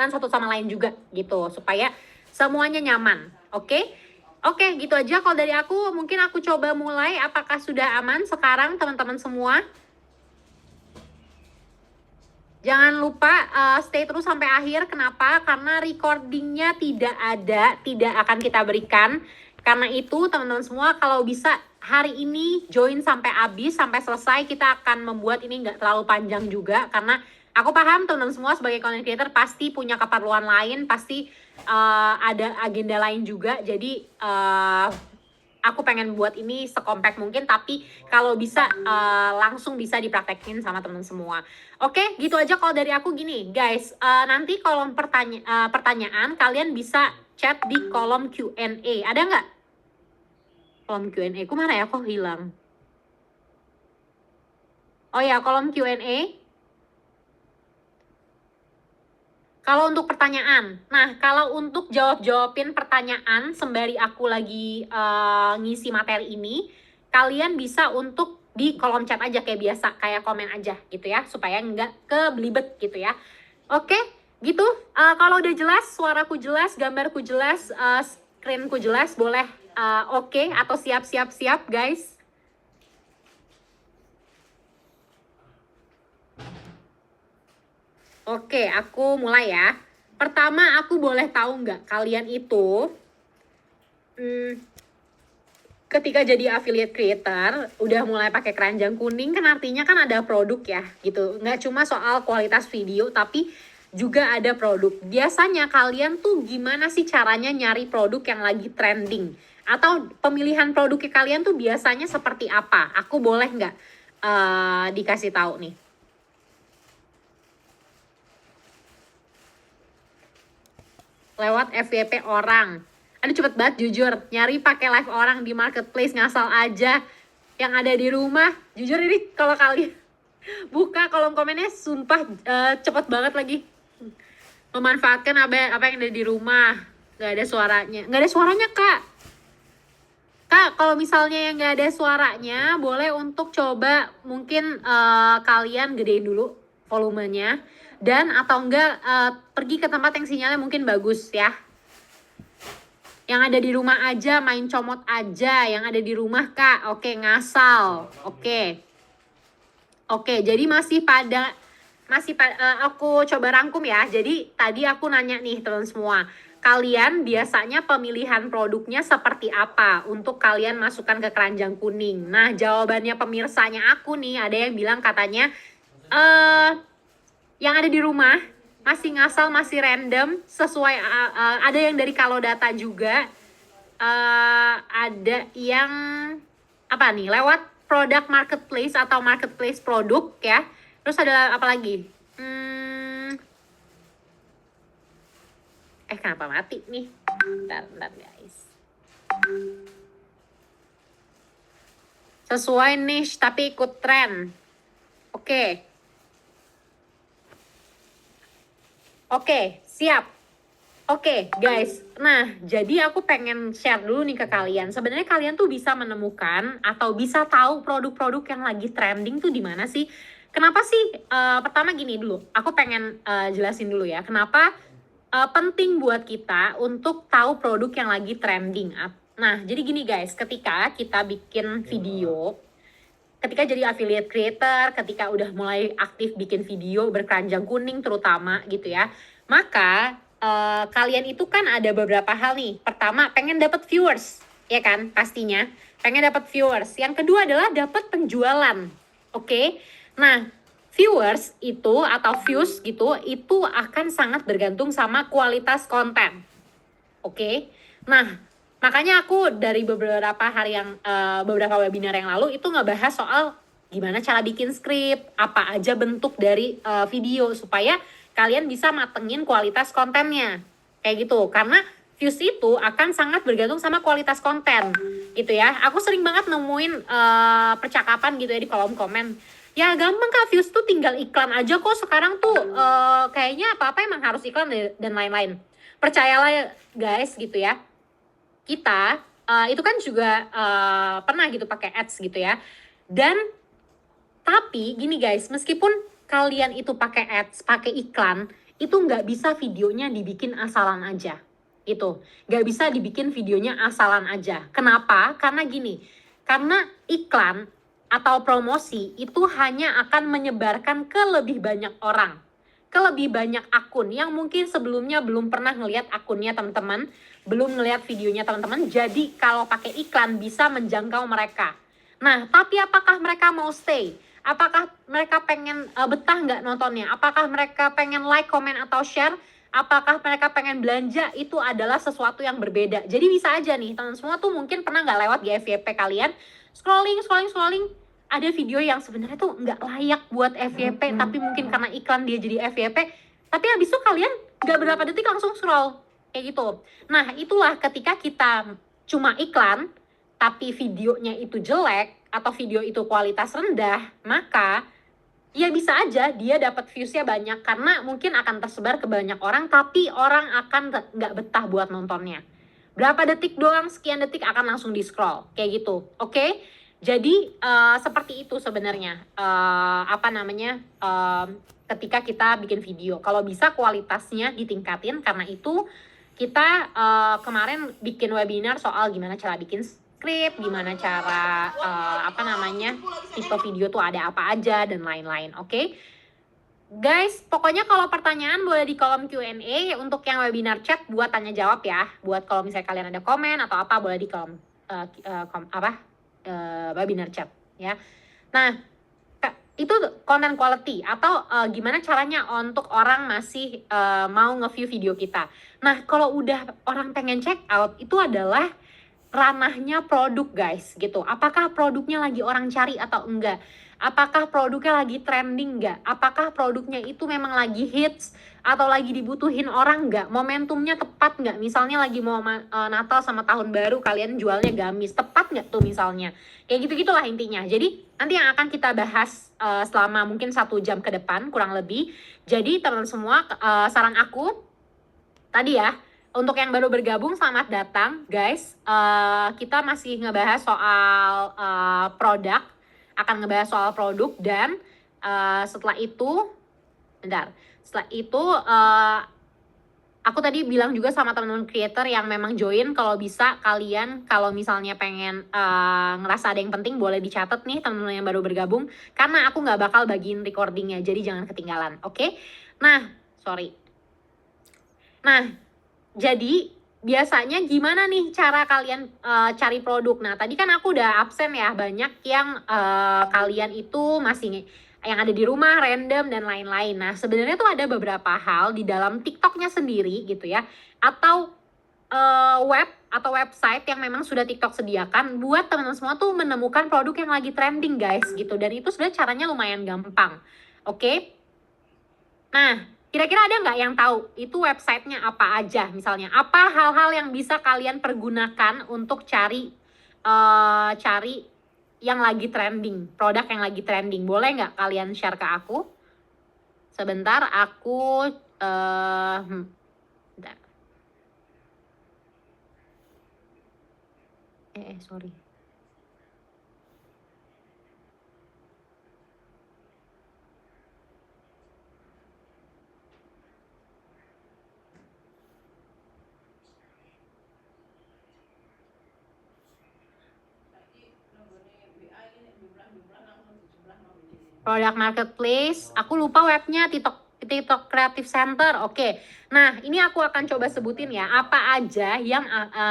kenalan satu sama lain juga gitu, supaya semuanya nyaman. Oke? Oke, gitu aja kalau dari aku. Mungkin aku coba mulai. Apakah sudah aman sekarang teman-teman semua? Jangan lupa stay terus sampai akhir. Kenapa? Karena recordingnya tidak akan kita berikan. Karena itu teman-teman semua kalau bisa hari ini join sampai habis, sampai selesai. Kita akan membuat ini nggak terlalu panjang juga. Karena aku paham teman-teman semua sebagai content creator pasti punya keperluan lain, pasti ada agenda lain juga. Jadi aku pengen buat ini sekompak mungkin, tapi kalau bisa langsung bisa dipraktekin sama teman semua. Oke, gitu aja kalau dari aku. Gini guys, nanti kolom pertanyaan kalian bisa chat di kolom Q&A. Ada nggak kolom Q&A? Kemana ya, kok hilang? Oh ya, kolom Q&A. Kalau untuk pertanyaan, nah kalau untuk jawabin pertanyaan sembari aku lagi ngisi materi ini, kalian bisa untuk di kolom chat aja kayak biasa, kayak komen aja gitu ya, supaya nggak kebelibet gitu ya. Oke, gitu. Kalau udah jelas, suaraku jelas, gambarku jelas, screenku jelas, boleh oke atau siap guys. Oke, aku mulai ya. Pertama, aku boleh tahu nggak kalian itu ketika jadi affiliate creator, udah mulai pakai keranjang kuning, kan artinya kan ada produk ya, gitu. Nggak cuma soal kualitas video, tapi juga ada produk. Biasanya kalian tuh gimana sih caranya nyari produk yang lagi trending? Atau pemilihan produknya kalian tuh biasanya seperti apa? Aku boleh nggak dikasih tahu nih? Lewat FYP orang. Aduh cepet banget jujur, nyari pakai live orang di marketplace ngasal aja. Yang ada di rumah, jujur ini kalau kalian buka kolom komennya sumpah cepet banget lagi. Memanfaatkan apa yang ada di rumah. Gak ada suaranya. Gak ada suaranya kak. Kak, kalau misalnya yang gak ada suaranya, boleh untuk coba mungkin kalian gedein dulu volumenya. Dan atau enggak pergi ke tempat yang sinyalnya mungkin bagus ya. Yang ada di rumah aja, main comot aja. Yang ada di rumah kak, oke ngasal. Oke, jadi masih pada aku coba rangkum ya. Jadi tadi aku nanya nih teman semua, kalian biasanya pemilihan produknya seperti apa untuk kalian masukkan ke keranjang kuning? Nah, jawabannya pemirsanya aku nih, ada yang bilang katanya yang ada di rumah masih ngasal, masih random, sesuai ada yang dari Kalodata juga, ada yang apa nih, lewat produk marketplace atau marketplace produk ya. Terus ada apa lagi? Kenapa mati nih? Bentar guys. Sesuai niche tapi ikut tren. Oke, siap. Oke, guys. Nah, jadi aku pengen share dulu nih ke kalian. Sebenarnya kalian tuh bisa menemukan atau bisa tahu produk-produk yang lagi trending tuh di mana sih? Kenapa sih? Pertama gini dulu. Aku pengen jelasin dulu ya. Kenapa penting buat kita untuk tahu produk yang lagi trending. Nah, jadi gini guys. Ketika kita bikin video, ketika jadi affiliate creator, ketika udah mulai aktif bikin video berkeranjang kuning terutama gitu ya, maka kalian itu kan ada beberapa hal nih. Pertama, pengen dapat viewers, ya kan? Pastinya pengen dapat viewers. Yang kedua adalah dapat penjualan. Oke. Nah, viewers itu atau views gitu, itu akan sangat bergantung sama kualitas konten. Oke. Nah, makanya aku dari beberapa webinar yang lalu itu ngebahas soal gimana cara bikin skrip, apa aja bentuk dari video supaya kalian bisa matengin kualitas kontennya. Kayak gitu. Karena views itu akan sangat bergantung sama kualitas konten. Gitu ya. Aku sering banget nemuin percakapan gitu ya di kolom komen. Ya gampang kak, views tuh tinggal iklan aja kok. Sekarang tuh kayaknya apa-apa emang harus iklan dan lain-lain. Percayalah guys gitu ya. Kita itu kan juga pernah gitu pakai ads gitu ya. Dan tapi gini guys, meskipun kalian itu pakai ads, pakai iklan, itu nggak bisa videonya dibikin asalan aja. Itu nggak bisa dibikin videonya asalan aja. Kenapa? Karena gini, karena iklan atau promosi itu hanya akan menyebarkan ke lebih banyak orang, ke lebih banyak akun yang mungkin sebelumnya belum pernah ngelihat akunnya teman-teman, belum ngelihat videonya teman-teman. Jadi kalau pakai iklan bisa menjangkau mereka. Nah, tapi apakah mereka mau stay? Apakah mereka pengen betah nggak nontonnya? Apakah mereka pengen like, comment, atau share? Apakah mereka pengen belanja? Itu adalah sesuatu yang berbeda. Jadi bisa aja nih, teman semua tuh mungkin pernah nggak lewat di FYP kalian, scrolling, ada video yang sebenarnya tuh nggak layak buat FYP, tapi mungkin karena iklan dia jadi FYP, tapi habis itu kalian nggak berapa detik langsung scroll, kayak gitu. Nah, itulah ketika kita cuma iklan, tapi videonya itu jelek, atau video itu kualitas rendah, maka ya bisa aja dia dapat viewsnya banyak karena mungkin akan tersebar ke banyak orang, tapi orang akan nggak betah buat nontonnya. Berapa detik doang, sekian detik akan langsung di scroll, kayak gitu. Oke? Jadi seperti itu sebenarnya ketika kita bikin video. Kalau bisa kualitasnya ditingkatin, karena itu kita kemarin bikin webinar soal gimana cara bikin skrip, gimana cara tipe video tuh ada apa aja dan lain-lain. Oke? Guys, pokoknya kalau pertanyaan boleh di kolom Q&A. Untuk yang webinar chat buat tanya jawab ya. Buat kalau misalnya kalian ada komen atau apa, boleh di kolom webinar chat ya. Nah, itu content quality atau gimana caranya untuk orang masih mau nge-view video kita. Nah, kalau udah orang pengen check out, itu adalah ranahnya produk guys gitu. Apakah produknya lagi orang cari atau enggak? Apakah produknya lagi trending enggak? Apakah produknya itu memang lagi hits atau lagi dibutuhin orang enggak? Momentumnya tepat enggak? Misalnya lagi mau Natal sama Tahun Baru, kalian jualnya gamis, tepat enggak tuh misalnya? Kayak gitu-gitulah intinya. Jadi nanti yang akan kita bahas selama mungkin 1 jam ke depan kurang lebih. Jadi teman-teman semua, saran aku tadi ya, untuk yang baru bergabung, selamat datang guys. Kita masih ngebahas soal produk, akan ngebahas soal produk, dan setelah itu, aku tadi bilang juga sama teman-teman creator yang memang join, kalau bisa kalian kalau misalnya pengen ngerasa ada yang penting, boleh dicatat nih teman-teman yang baru bergabung, karena aku nggak bakal bagiin recordingnya, jadi jangan ketinggalan. Oke? Nah, jadi biasanya gimana nih cara kalian cari produk? Nah, tadi kan aku udah absen ya, banyak yang kalian itu masih yang ada di rumah, random, dan lain-lain. Nah, sebenarnya tuh ada beberapa hal di dalam TikToknya sendiri gitu ya, atau web atau website yang memang sudah TikTok sediakan buat teman-teman semua tuh menemukan produk yang lagi trending guys gitu. Dan itu sebenarnya caranya lumayan gampang. Oke? Nah, kira-kira ada nggak yang tahu itu websitenya apa aja? Misalnya, apa hal-hal yang bisa kalian pergunakan untuk cari yang lagi trending, produk yang lagi trending? Boleh nggak kalian share ke aku? Sebentar, aku bentar. Sorry. Produk marketplace, aku lupa webnya, TikTok Creative Center. Oke. Nah, ini aku akan coba sebutin ya, apa aja yang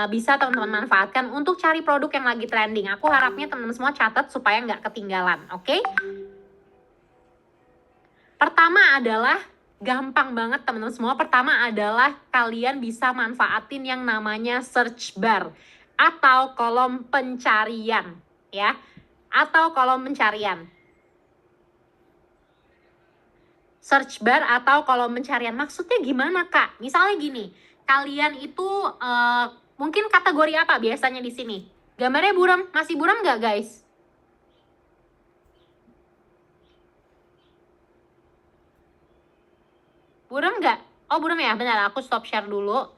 bisa teman-teman manfaatkan untuk cari produk yang lagi trending. Aku harapnya teman-teman semua catat supaya nggak ketinggalan. Oke? Pertama adalah, gampang banget teman-teman semua. Pertama adalah kalian bisa manfaatin yang namanya search bar atau kolom pencarian ya. Atau kolom pencarian. Search bar atau kolom pencarian. Maksudnya gimana, Kak? Misalnya gini, kalian itu mungkin kategori apa biasanya di sini? Gambarnya buram, masih buram nggak, guys? Buram nggak? Oh, buram ya? Bentar, aku stop share dulu.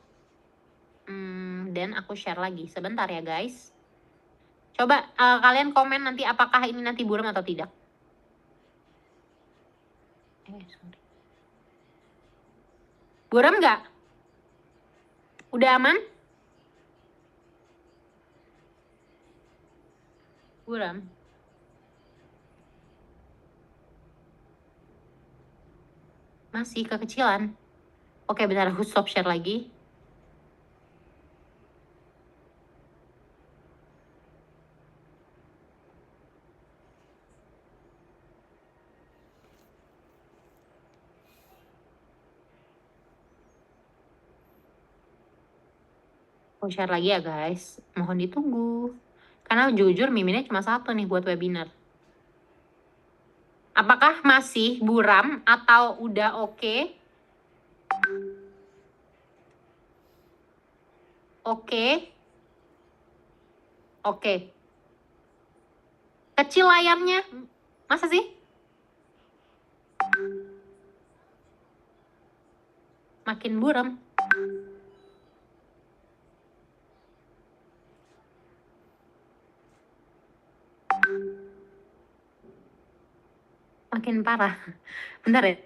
Dan aku share lagi. Sebentar ya, guys. Coba kalian komen nanti apakah ini nanti buram atau tidak. Sorry. Buram nggak? Udah aman? Buram? Masih kekecilan. Oke, bentar aku stop share lagi. Aku share lagi ya guys. Mohon ditunggu. Karena jujur miminnya cuma satu nih buat webinar. Apakah masih buram atau udah oke? Oke. Oke. Kecil layarnya. Masa sih? Makin buram. Makin parah. Bentar ya.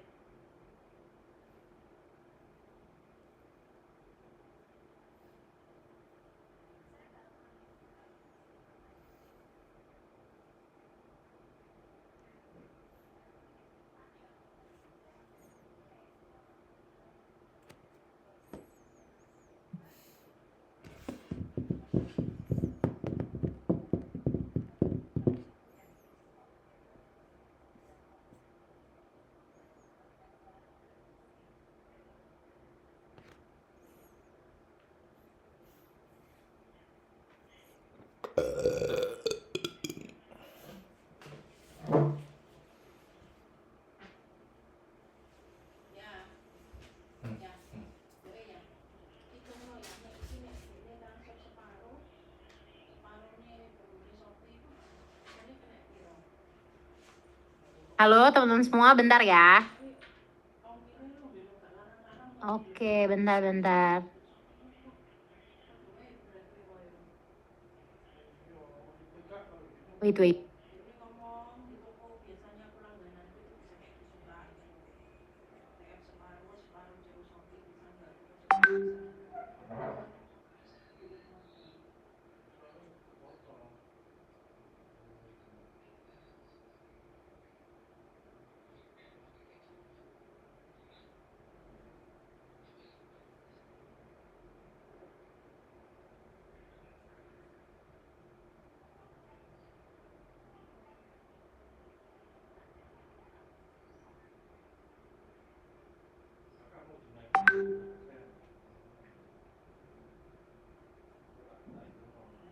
Halo teman-teman semua, bentar ya. Oke, bentar. Wait.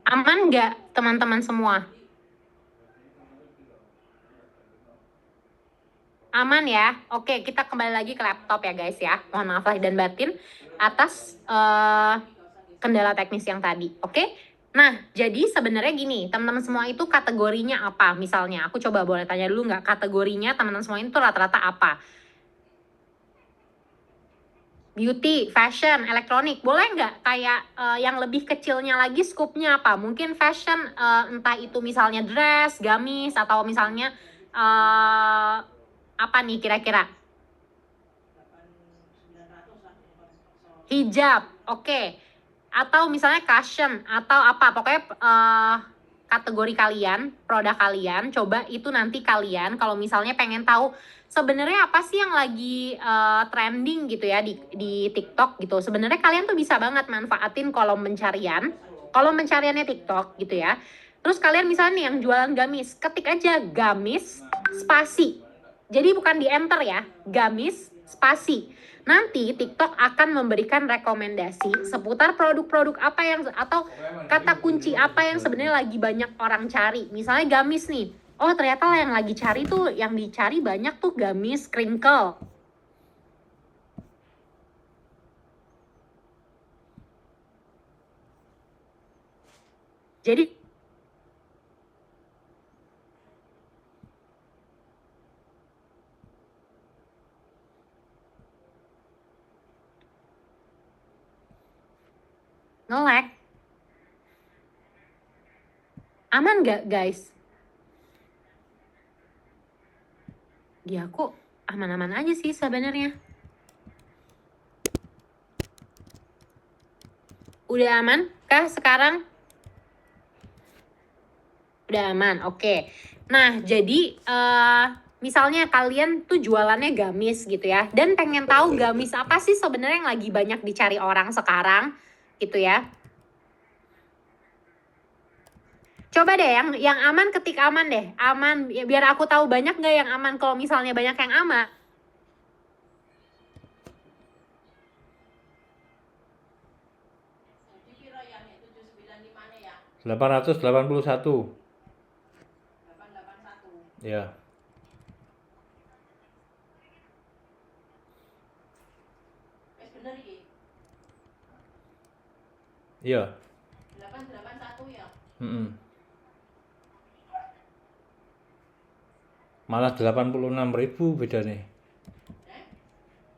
Aman nggak teman-teman semua? Aman ya? Oke, kita kembali lagi ke laptop ya guys ya. Mohon maaf lahir dan batin atas kendala teknis yang tadi. Oke? Nah, jadi sebenarnya gini, teman-teman semua itu kategorinya apa? Misalnya, aku coba boleh tanya dulu nggak kategorinya teman-teman semua itu rata-rata apa? Beauty, fashion, elektronik, boleh nggak kayak yang lebih kecilnya lagi skupnya apa? Mungkin fashion, entah itu misalnya dress, gamis, atau misalnya apa nih kira-kira? Hijab, oke. Atau misalnya cushion, atau apa? Pokoknya kategori kalian, produk kalian, coba itu nanti kalian kalau misalnya pengen tahu sebenarnya apa sih yang lagi trending gitu ya di TikTok gitu. Sebenarnya kalian tuh bisa banget manfaatin kolom pencarian, kolom pencariannya TikTok gitu ya. Terus kalian misalnya nih yang jualan gamis, ketik aja gamis spasi. Jadi bukan di enter ya, gamis spasi. Nanti TikTok akan memberikan rekomendasi seputar produk-produk apa yang atau kata kunci apa yang sebenarnya lagi banyak orang cari. Misalnya gamis nih. Oh, ternyata yang lagi cari tuh yang dicari banyak tuh gamis crinkle. Jadi nge-lag. Aman nggak guys? Di aku aman-aman aja sih sebenarnya. Udah aman kah sekarang? Udah aman, oke. Nah, jadi misalnya kalian tuh jualannya gamis gitu ya, dan pengen tahu gamis apa sih sebenarnya yang lagi banyak dicari orang sekarang, gitu ya. Coba deh yang aman, ketik aman deh, aman. Ya, biar aku tahu banyak nggak yang aman. Kalau misalnya banyak yang aman, 881. Ya. Iya. 881 ya. Malah 86.000 bedanya.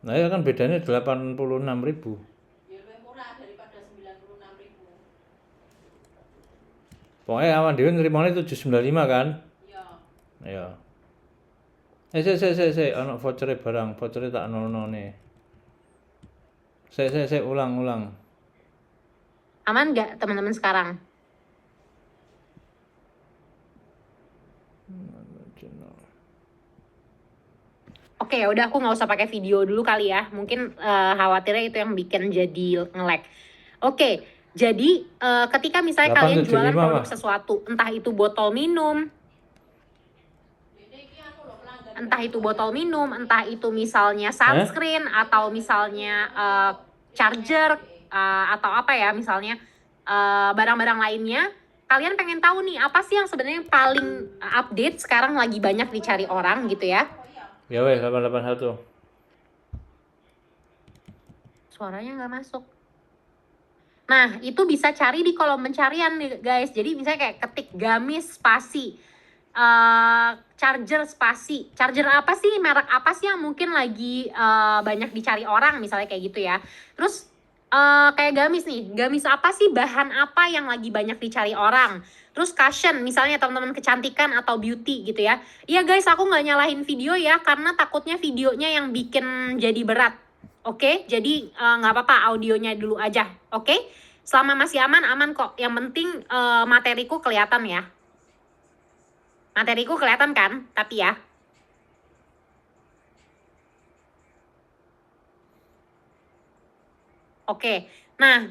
Nah ya kan bedanya 86.000. Ya lebih murah daripada 96.000. Pokoknya awan dhewe nrimone 795 kan? Iya. Iya. Sik, ana voucher barang, voucher tak nolne. Sik, ulang. aman nggak teman-teman sekarang? Oke, ya udah aku nggak usah pakai video dulu kali ya. Mungkin khawatirnya itu yang bikin jadi nge-lag. Oke, jadi ketika misalnya kalian jualan 875 produk mah. sesuatu, entah itu botol minum, entah itu misalnya sunscreen, atau misalnya charger, atau apa ya, misalnya barang-barang lainnya. Kalian pengen tahu nih, apa sih yang sebenarnya paling update sekarang lagi banyak dicari orang gitu ya. Ya weh, 881. Suaranya nggak masuk. Nah, itu bisa cari di kolom pencarian nih guys. Jadi misalnya kayak ketik gamis spasi, charger spasi. Charger apa sih, merek apa sih yang mungkin lagi banyak dicari orang, misalnya kayak gitu ya. Terus kayak gamis nih, gamis apa sih, bahan apa yang lagi banyak dicari orang. Terus cushion, misalnya teman-teman kecantikan atau beauty gitu ya. Iya guys, aku nggak nyalahin video ya, karena takutnya videonya yang bikin jadi berat. Oke, jadi nggak apa-apa, audionya dulu aja. Oke, selama masih aman kok. Yang penting materiku kelihatan ya. Materiku kelihatan kan? Tapi ya. Oke, nah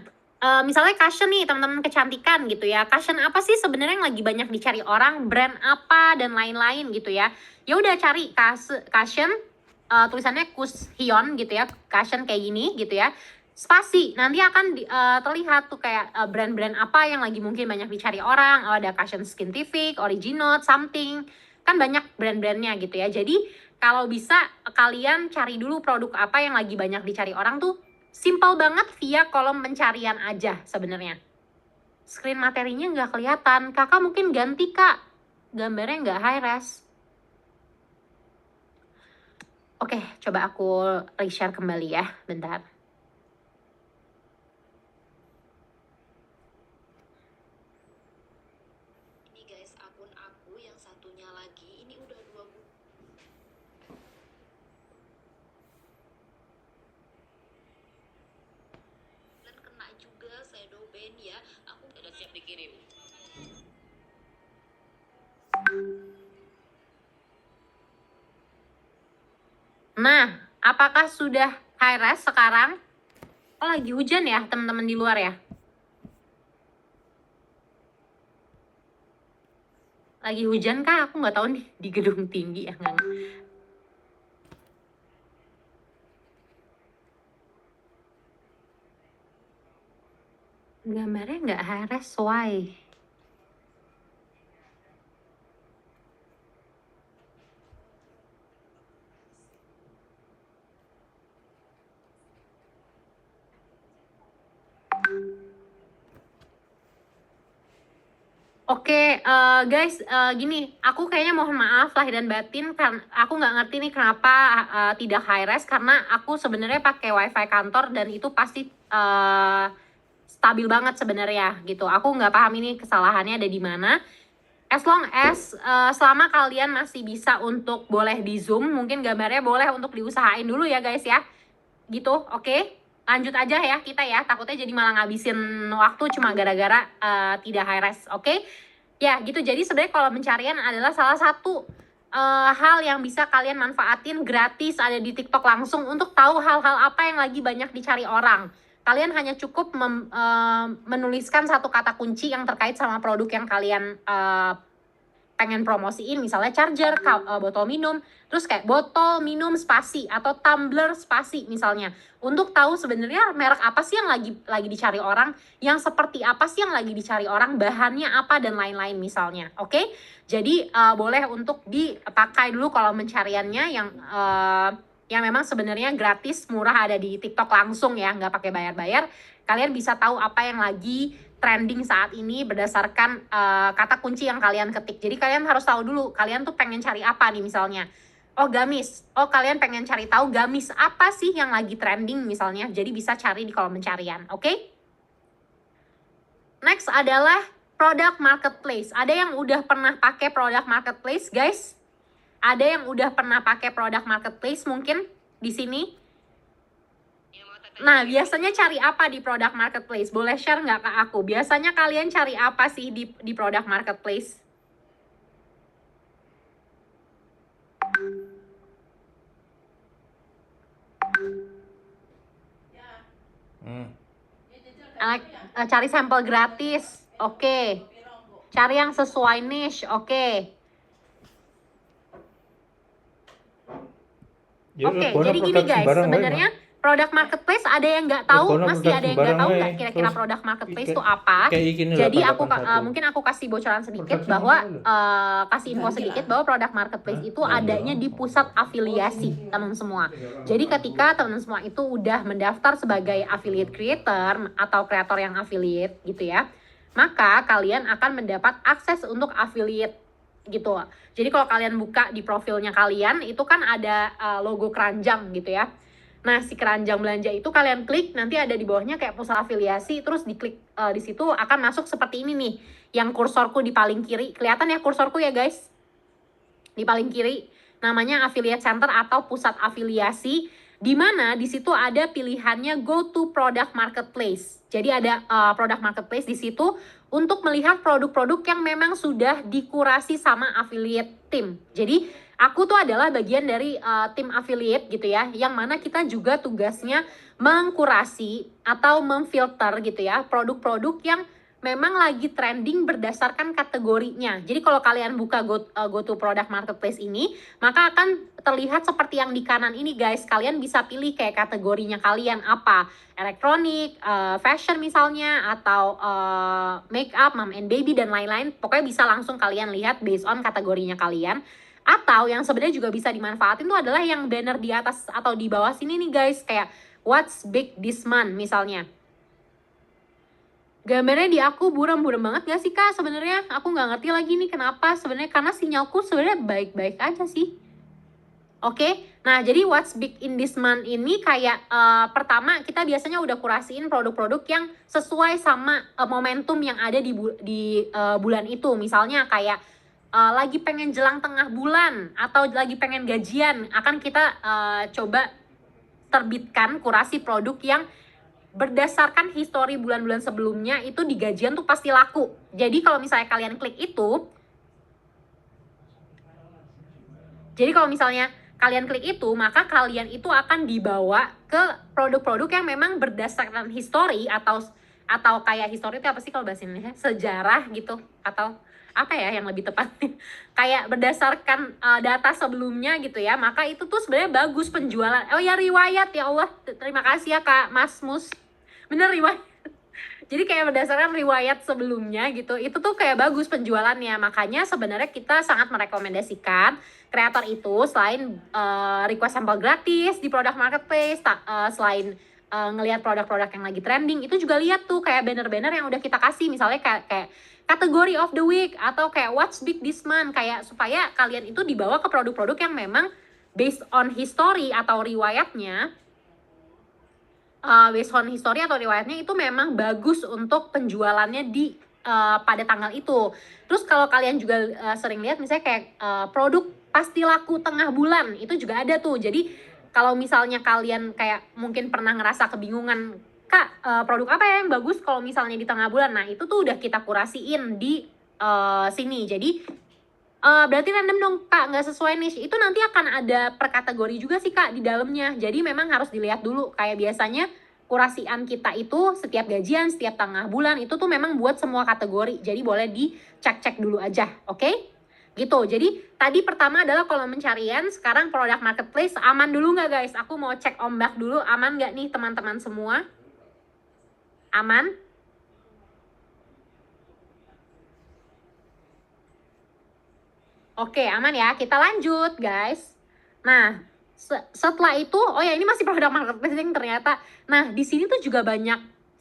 misalnya cushion nih teman-teman kecantikan gitu ya. Cushion apa sih sebenarnya yang lagi banyak dicari orang? Brand apa dan lain-lain gitu ya. Ya udah cari cushion, tulisannya Cushion gitu ya. Cushion kayak gini gitu ya. Spasi, nanti akan terlihat tuh kayak brand-brand apa yang lagi mungkin banyak dicari orang. Ada Cushion Skintific, Original, something. Kan banyak brand-brandnya gitu ya. Jadi kalau bisa kalian cari dulu produk apa yang lagi banyak dicari orang tuh. Simple banget via kolom pencarian aja sebenarnya. Screen materinya nggak kelihatan. Kakak mungkin ganti kak, gambarnya nggak high res. Oke, coba aku reshare kembali ya, bentar. Ini guys, akun aku yang satunya lagi, ini udah 2 bulan. Kena juga shadow ban ya. Aku udah siap dikirim. Nah, apakah sudah high res sekarang? Oh, lagi hujan ya teman-teman di luar ya? Lagi hujan kah? Aku nggak tahu nih, di gedung tinggi ya. Gambarnya nggak high res, why? Oke, guys, gini, aku kayaknya mohon maaf lahir dan batin, kan aku nggak ngerti nih kenapa tidak high res, karena aku sebenarnya pakai wifi kantor dan itu pasti stabil banget sebenarnya gitu. Aku nggak paham ini kesalahannya ada di mana. As long as selama kalian masih bisa untuk boleh di zoom, mungkin gambarnya boleh untuk diusahain dulu ya guys ya, gitu, oke? lanjut aja ya kita ya, takutnya jadi malah ngabisin waktu cuma gara-gara tidak high res, oke? Ya gitu, jadi sebenarnya kalau pencarian adalah salah satu hal yang bisa kalian manfaatin gratis, ada di TikTok langsung untuk tahu hal-hal apa yang lagi banyak dicari orang. Kalian hanya cukup menuliskan satu kata kunci yang terkait sama produk yang kalian pengen promosiin, misalnya charger, botol minum, terus kayak botol minum spasi atau tumbler spasi misalnya, untuk tahu sebenarnya merek apa sih yang lagi dicari orang, yang seperti apa sih yang lagi dicari orang, bahannya apa dan lain-lain misalnya. Oke, jadi boleh untuk dipakai dulu kalau mencariannya yang memang sebenarnya gratis, murah, ada di TikTok langsung ya, nggak pakai bayar-bayar. Kalian bisa tahu apa yang lagi trending saat ini berdasarkan kata kunci yang kalian ketik. Jadi kalian harus tahu dulu kalian tuh pengen cari apa nih misalnya. Oh gamis, oh kalian pengen cari tahu gamis apa sih yang lagi trending misalnya. Jadi bisa cari di kolom pencarian, oke? Next adalah product marketplace. Ada yang udah pernah pakai product marketplace, guys? Ada yang udah pernah pakai product marketplace mungkin di sini? Nah, biasanya cari apa di product marketplace? Boleh share nggak ke aku? Biasanya kalian cari apa sih di product marketplace? Cari sampel gratis, oke. Cari yang sesuai niche, oke. Oke, jadi gini guys, sebenarnya produk marketplace ada yang nggak tahu, masih ada yang nggak tahu nggak kira-kira produk marketplace itu apa. Jadi aku mungkin aku kasih bocoran sedikit bahwa kasih info sedikit bahwa produk marketplace itu adanya di pusat afiliasi teman semua. Jadi ketika teman semua itu udah mendaftar sebagai affiliate creator atau kreator yang affiliate gitu ya, maka kalian akan mendapat akses untuk affiliate gitu. Jadi kalau kalian buka di profilnya kalian itu kan ada logo keranjang gitu ya. Nah, si keranjang belanja itu kalian klik, nanti ada di bawahnya kayak pusat afiliasi, terus diklik di situ akan masuk seperti ini nih. Yang kursorku di paling kiri, kelihatan ya kursorku ya guys? Di paling kiri namanya affiliate center atau pusat afiliasi, di mana di situ ada pilihannya go to product marketplace. Jadi ada product marketplace di situ untuk melihat produk-produk yang memang sudah dikurasi sama affiliate team. Jadi aku tuh adalah bagian dari tim affiliate gitu ya, yang mana kita juga tugasnya mengkurasi atau memfilter gitu ya produk-produk yang memang lagi trending berdasarkan kategorinya. Jadi kalau kalian buka go to product marketplace ini, maka akan terlihat seperti yang di kanan ini guys. Kalian bisa pilih kayak kategorinya kalian apa, elektronik, fashion misalnya, atau make up, mom and baby dan lain-lain. Pokoknya bisa langsung kalian lihat based on kategorinya kalian. Atau yang sebenarnya juga bisa dimanfaatin itu adalah yang banner di atas atau di bawah sini nih guys, kayak what's big this month misalnya. Gambarnya di aku buram-buram banget gak sih kak sebenarnya? Aku nggak ngerti lagi nih kenapa sebenarnya, karena sinyalku sebenarnya baik-baik aja sih. Oke, nah jadi what's big in this month ini kayak pertama kita biasanya udah kurasiin produk-produk yang sesuai sama momentum yang ada di bulan itu. Misalnya kayak lagi pengen jelang tengah bulan atau lagi pengen gajian, akan kita coba terbitkan kurasi produk yang berdasarkan histori bulan-bulan sebelumnya itu di gajian tuh pasti laku. Jadi kalau misalnya kalian klik itu, maka kalian itu akan dibawa ke produk-produk yang memang berdasarkan histori atau kayak histori itu apa sih kalau bahasa Indonesia? Sejarah gitu, atau apa ya yang lebih tepat? Kayak berdasarkan data sebelumnya gitu ya. Maka itu tuh sebenarnya bagus penjualan. Oh ya, riwayat, ya Allah. Terima kasih ya Kak Mas Mus. Bener, riwayat. Jadi kayak berdasarkan riwayat sebelumnya gitu, itu tuh kayak bagus penjualannya. Makanya sebenarnya kita sangat merekomendasikan kreator itu selain request sampel gratis di product marketplace, selain ngelihat produk-produk yang lagi trending, itu juga lihat tuh kayak banner-banner yang udah kita kasih, misalnya kayak kategori of the week atau kayak what's big this month, kayak supaya kalian itu dibawa ke produk-produk yang memang based on history atau riwayatnya. Based on history atau riwayatnya itu memang bagus untuk penjualannya di pada tanggal itu. Terus kalau kalian juga sering lihat misalnya kayak produk pasti laku tengah bulan, itu juga ada tuh. Jadi kalau misalnya kalian kayak mungkin pernah ngerasa kebingungan, Kak, produk apa ya yang bagus kalau misalnya di tengah bulan? Nah, itu tuh udah kita kurasiin di sini. Jadi berarti random dong, Kak, nggak sesuai niche. Itu nanti akan ada per kategori juga sih, Kak, di dalamnya. Jadi memang harus dilihat dulu. Kayak biasanya kurasian kita itu setiap gajian, setiap tengah bulan itu tuh memang buat semua kategori. Jadi boleh dicek-cek dulu aja, oke? Gitu. Jadi tadi pertama adalah kolom pencarian, sekarang produk marketplace. Aman dulu nggak, guys? Aku mau cek ombak dulu. Aman nggak nih teman-teman semua? Aman? Oke, aman ya. Kita lanjut, guys. Nah, setelah itu, oh ya ini masih produk marketplace ternyata. Nah, di sini tuh juga banyak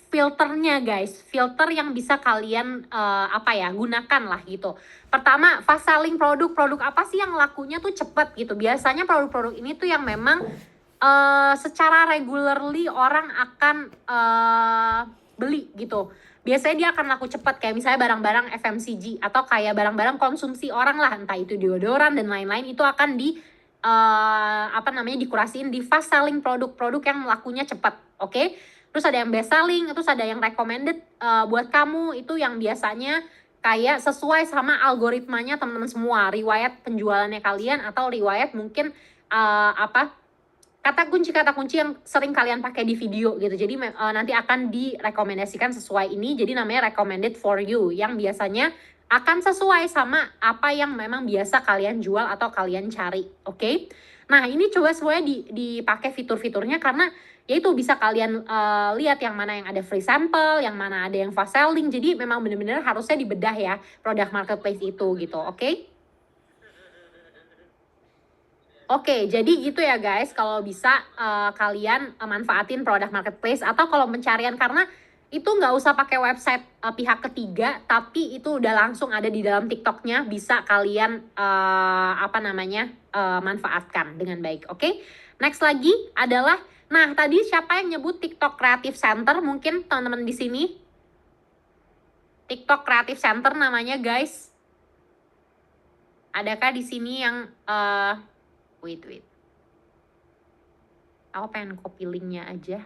filternya, guys. Filter yang bisa kalian gunakan lah gitu. Pertama, fast selling produk apa sih yang lakunya tuh cepet gitu. Biasanya produk-produk ini tuh yang memang secara regularly orang akan beli gitu. Biasanya dia akan laku cepat, kayak misalnya barang-barang FMCG atau kayak barang-barang konsumsi orang lah, entah itu deodoran dan lain-lain, itu akan dikurasiin di fast selling produk-produk yang lakunya cepat, oke? Terus ada yang best selling, terus ada yang recommended buat kamu, itu yang biasanya kayak sesuai sama algoritmanya teman-teman semua, riwayat penjualannya kalian atau riwayat mungkin kata kunci yang sering kalian pakai di video gitu. Jadi nanti akan direkomendasikan sesuai ini. Jadi namanya recommended for you, yang biasanya akan sesuai sama apa yang memang biasa kalian jual atau kalian cari. Oke? Nah, ini coba semuanya dipakai fitur-fiturnya, karena yaitu bisa kalian lihat yang mana yang ada free sample, yang mana ada yang fast selling. Jadi memang benar-benar harusnya dibedah ya produk marketplace itu gitu. Oke? Oke, jadi gitu ya guys, kalau bisa kalian manfaatin produk marketplace atau kalau pencarian, karena itu nggak usah pakai website pihak ketiga, tapi itu udah langsung ada di dalam TikToknya, bisa kalian manfaatkan dengan baik. Oke, next lagi adalah, nah tadi siapa yang nyebut TikTok Creative Center? Mungkin teman-teman di sini, TikTok Creative Center namanya guys. Adakah di sini yang wait. Aku pengen copy linknya aja.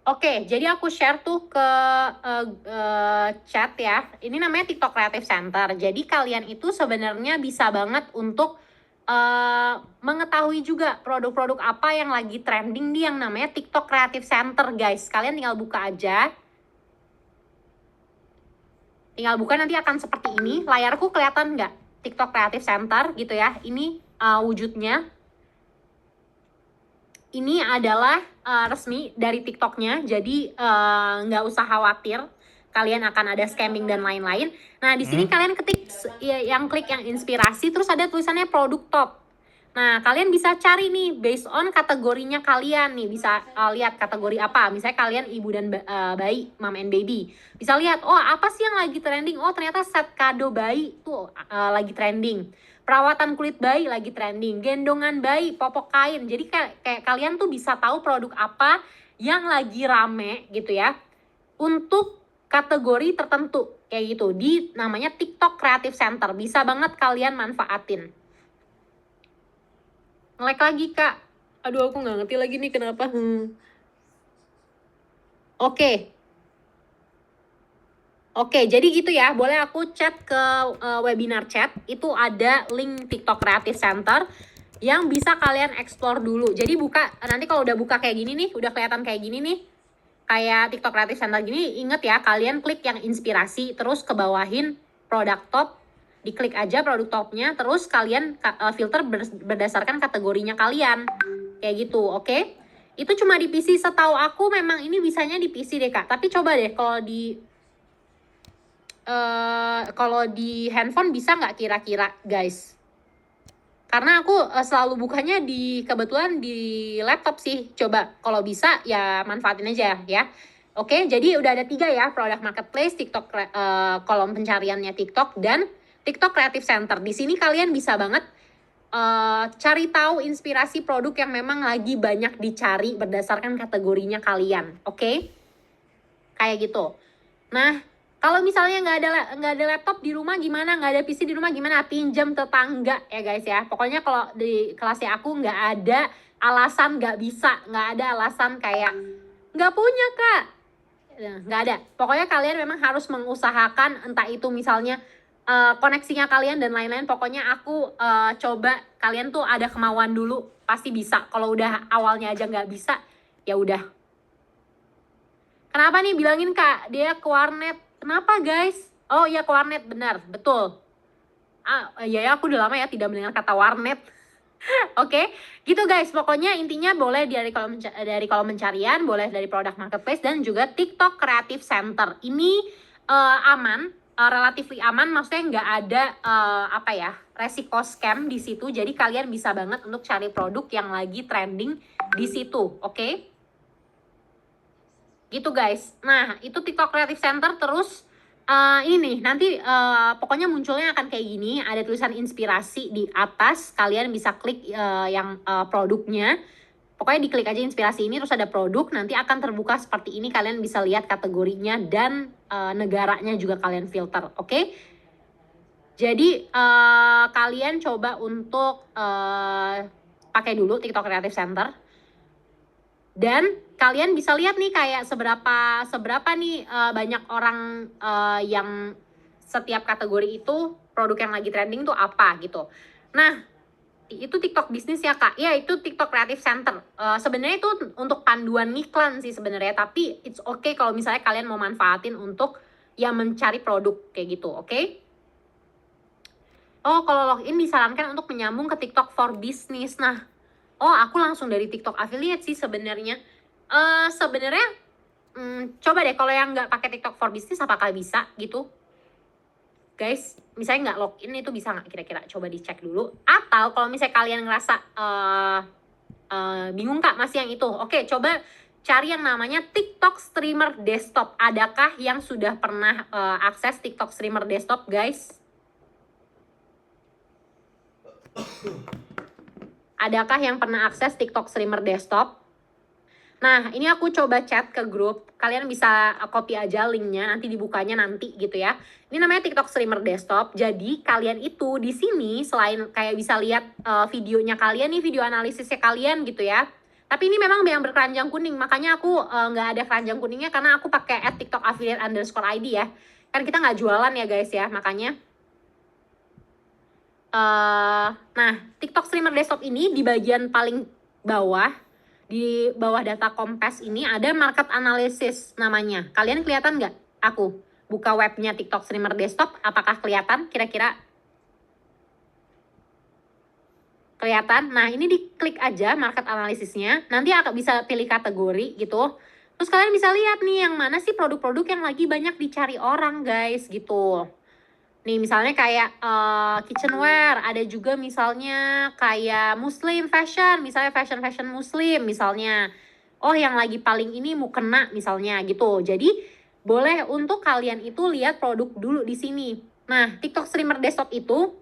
Oke, jadi aku share tuh ke chat ya. Ini namanya TikTok Creative Center. Jadi kalian itu sebenarnya bisa banget untuk mengetahui juga produk-produk apa yang lagi trending di yang namanya TikTok Creative Center, guys. Kalian tinggal buka aja. Tinggal buka, nanti akan seperti ini. Layarku kelihatan nggak? TikTok Creative Center gitu ya. Ini wujudnya. Ini adalah resmi dari TikToknya, jadi nggak usah khawatir kalian akan ada scamming dan lain-lain. Nah, di sini kalian ketik klik yang inspirasi, terus ada tulisannya produk top. Nah, kalian bisa cari nih based on kategorinya kalian nih, bisa lihat kategori apa. Misalnya kalian ibu dan bayi, mom and baby. Bisa lihat, oh apa sih yang lagi trending? Oh ternyata set kado bayi tuh lagi trending. Perawatan kulit bayi lagi trending, gendongan bayi, popok kain. Jadi kayak kalian tuh bisa tahu produk apa yang lagi rame gitu ya, untuk kategori tertentu kayak gitu. Di namanya TikTok Creative Center, bisa banget kalian manfaatin. Nge-lag lagi kak, aduh aku nggak ngerti lagi nih kenapa. Oke, jadi gitu ya. Boleh aku chat ke webinar chat. Itu ada link TikTok Creative Center yang bisa kalian explore dulu. Jadi buka, nanti kalau udah buka kayak gini nih, udah kelihatan kayak gini nih, kayak TikTok Creative Center gini, inget ya, kalian klik yang inspirasi, terus ke bawahin produk top, diklik aja produk topnya, terus kalian filter berdasarkan kategorinya kalian. Kayak gitu, oke? Itu cuma di PC, setahu aku memang ini bisanya di PC deh kak. Tapi coba deh kalau di handphone bisa nggak kira-kira guys? Karena aku selalu bukanya kebetulan di laptop sih. Coba kalau bisa ya manfaatin aja ya. Oke, jadi udah ada 3 ya, produk marketplace, TikTok, kolom pencariannya TikTok, dan TikTok Creative Center. Di sini kalian bisa banget cari tahu inspirasi produk yang memang lagi banyak dicari berdasarkan kategorinya kalian, oke? Kayak gitu. Nah, kalau misalnya nggak ada laptop di rumah gimana, nggak ada PC di rumah gimana, pinjam tetangga ya guys ya. Pokoknya kalau di kelasnya aku nggak ada alasan nggak bisa, nggak ada alasan kayak nggak punya kak, nggak ada. Pokoknya kalian memang harus mengusahakan, entah itu misalnya koneksinya kalian dan lain-lain. Pokoknya aku coba kalian tuh ada kemauan dulu pasti bisa. Kalau udah awalnya aja nggak bisa ya udah. Kenapa nih bilangin kak dia ke warnet? Kenapa guys? Oh iya ke warnet, benar betul. Ya aku udah lama ya tidak mendengar kata warnet. Oke, gitu guys. Pokoknya intinya boleh dari kolom pencarian, boleh dari produk marketplace dan juga TikTok Creative Center. Ini aman, relatively aman. Maksudnya nggak ada resiko scam di situ. Jadi kalian bisa banget untuk cari produk yang lagi trending di situ. Oke, gitu guys. Nah itu TikTok Creative Center. Terus ini nanti pokoknya munculnya akan kayak gini, ada tulisan inspirasi di atas, kalian bisa klik yang produknya, pokoknya diklik aja inspirasi ini, terus ada produk, nanti akan terbuka seperti ini, kalian bisa lihat kategorinya dan negaranya juga kalian filter, oke? Jadi kalian coba untuk pakai dulu TikTok Creative Center. Dan kalian bisa lihat nih kayak seberapa nih banyak orang yang setiap kategori itu produk yang lagi trending tuh apa gitu. Nah, itu TikTok bisnis ya kak? Ya itu TikTok Creative Center. Sebenarnya itu untuk panduan iklan sih sebenarnya, tapi it's okay kalau misalnya kalian mau manfaatin untuk ya mencari produk kayak gitu, oke? Oh, kalau login disarankan untuk menyambung ke TikTok for Business. Nah, oh, aku langsung dari TikTok affiliate sih sebenarnya. Sebenarnya coba deh kalau yang nggak pakai TikTok for Business apakah bisa gitu? Guys, misalnya nggak login itu bisa nggak kira-kira? Coba dicek dulu. Atau kalau misalnya kalian ngerasa bingung kak masih yang itu, oke coba cari yang namanya TikTok Streamer Desktop. Adakah yang sudah pernah akses TikTok Streamer Desktop guys? Adakah yang pernah akses TikTok Streamer Desktop? Nah, ini aku coba chat ke grup. Kalian bisa copy aja linknya, nanti dibukanya nanti gitu ya. Ini namanya TikTok Streamer Desktop. Jadi kalian itu di sini selain kayak bisa lihat videonya kalian nih, video analisisnya kalian gitu ya. Tapi ini memang yang berkeranjang kuning, makanya aku nggak ada keranjang kuningnya karena aku pakai @TikTok_affiliate_id ya. Kan kita nggak jualan ya guys ya, makanya. Nah, TikTok Streamer Desktop ini di bagian paling bawah, di bawah data Kompas ini ada market analysis namanya. Kalian kelihatan nggak? Aku buka webnya TikTok Streamer Desktop, apakah kelihatan kira-kira? Kelihatan? Nah, ini diklik aja market analysisnya, nanti akan bisa pilih kategori gitu. Terus kalian bisa lihat nih yang mana sih produk-produk yang lagi banyak dicari orang guys gitu. Nih misalnya kayak kitchenware, ada juga misalnya kayak muslim fashion, misalnya fashion muslim misalnya. Oh yang lagi paling ini mukena misalnya gitu. Jadi boleh untuk kalian itu lihat produk dulu di sini. Nah TikTok Streamer Desktop itu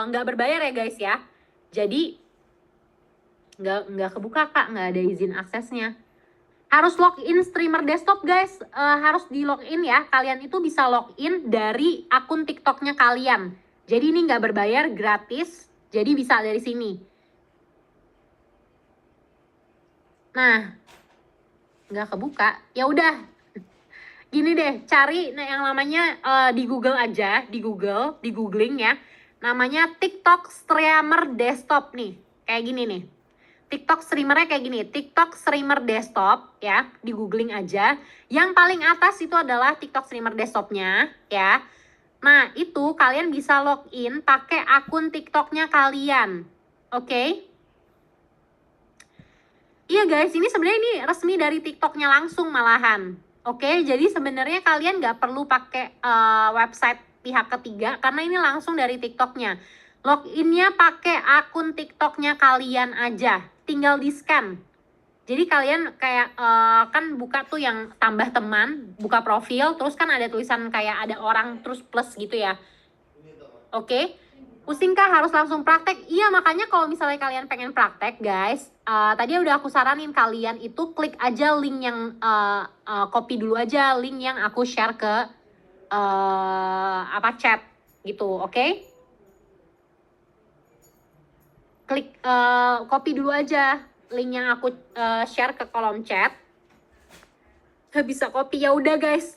nggak berbayar ya guys ya. Jadi nggak kebuka kak, nggak ada izin aksesnya. Harus login Streamer Desktop guys, harus di login ya. Kalian itu bisa login dari akun TikToknya kalian. Jadi ini nggak berbayar, gratis. Jadi bisa dari sini. Nah, nggak kebuka. Ya udah, gini deh, cari yang namanya di Google aja, di googling ya. Namanya TikTok Streamer Desktop nih, kayak gini nih. TikTok streamernya kayak gini, TikTok Streamer Desktop ya, di googling aja. Yang paling atas itu adalah TikTok Streamer Desktopnya ya. Nah itu kalian bisa login pakai akun TikToknya kalian, oke? Iya guys, ini sebenarnya ini resmi dari TikToknya langsung malahan, oke? Jadi sebenarnya kalian nggak perlu pakai website pihak ketiga karena ini langsung dari TikToknya. Loginnya pakai akun TikToknya kalian aja, tinggal di scan. Jadi kalian kayak kan buka tuh yang tambah teman, buka profil, terus kan ada tulisan kayak ada orang terus plus gitu ya. Oke? Pusingkah harus langsung praktek? Iya, makanya kalau misalnya kalian pengen praktek, guys, tadi udah aku saranin kalian itu klik aja link yang copy dulu aja link yang aku share ke chat gitu, oke? Klik copy dulu aja link yang aku share ke kolom chat. Gak bisa copy, ya udah guys.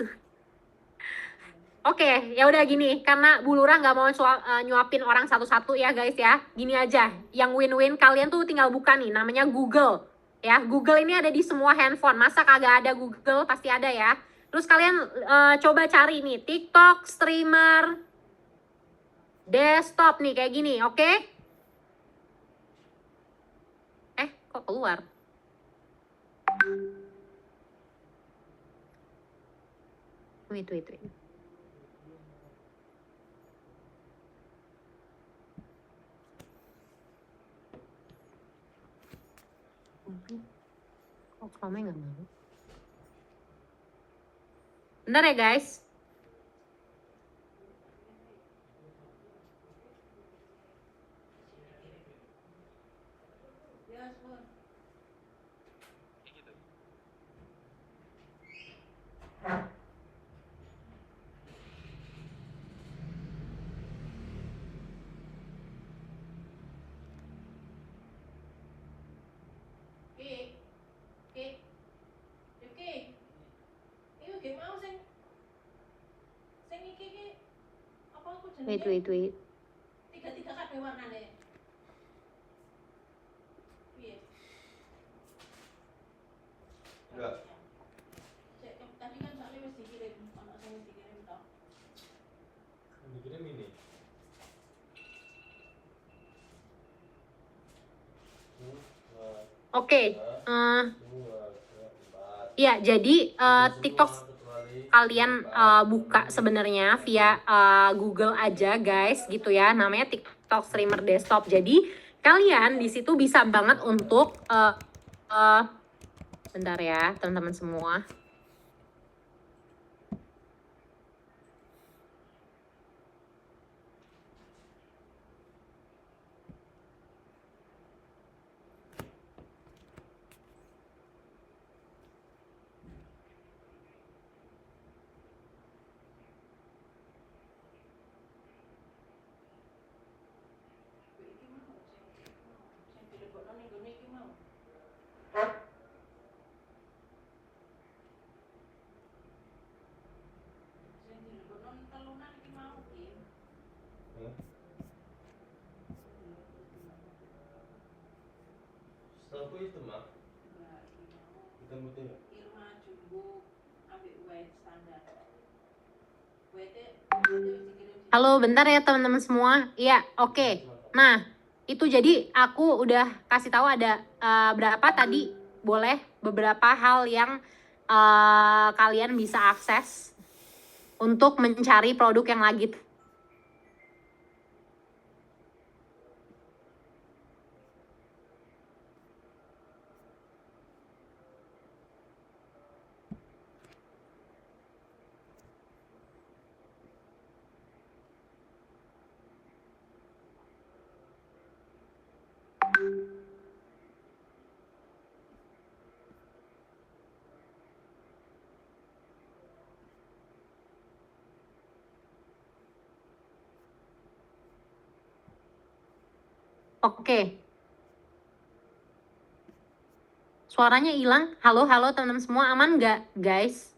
Oke, ya udah gini, karena Bu Lurah nggak mau nyuapin orang satu-satu ya guys ya. Gini aja, yang win-win kalian tuh tinggal buka nih, namanya Google. Ya, Google ini ada di semua handphone. Masa kagak ada Google? Pasti ada ya. Terus kalian coba cari nih, TikTok streamer desktop nih kayak gini, oke? Kok keluar? Wait. Kok Chrome nggak mau? Bentar ya guys. Wait. Tiga kabeh warnane. Piye? Enggak. Tadi kan soalnya wis dikirim, ono sing wis dikirim toh. Dikirim ini. Oke. Ya, jadi TikTok kalian buka sebenarnya via Google aja guys gitu ya, namanya TikTok streamer desktop. Jadi kalian di situ bisa banget untuk bentar ya teman-teman semua. Setahu itu mah. Hitam putih nggak? Irma Jumbo ambek white standar. White Halo, bentar ya teman-teman semua. Iya, oke. Nah, itu jadi aku udah kasih tahu ada berapa tadi, boleh beberapa hal yang kalian bisa akses untuk mencari produk yang lagi Oke. Suaranya hilang. Halo teman-teman semua, aman nggak guys?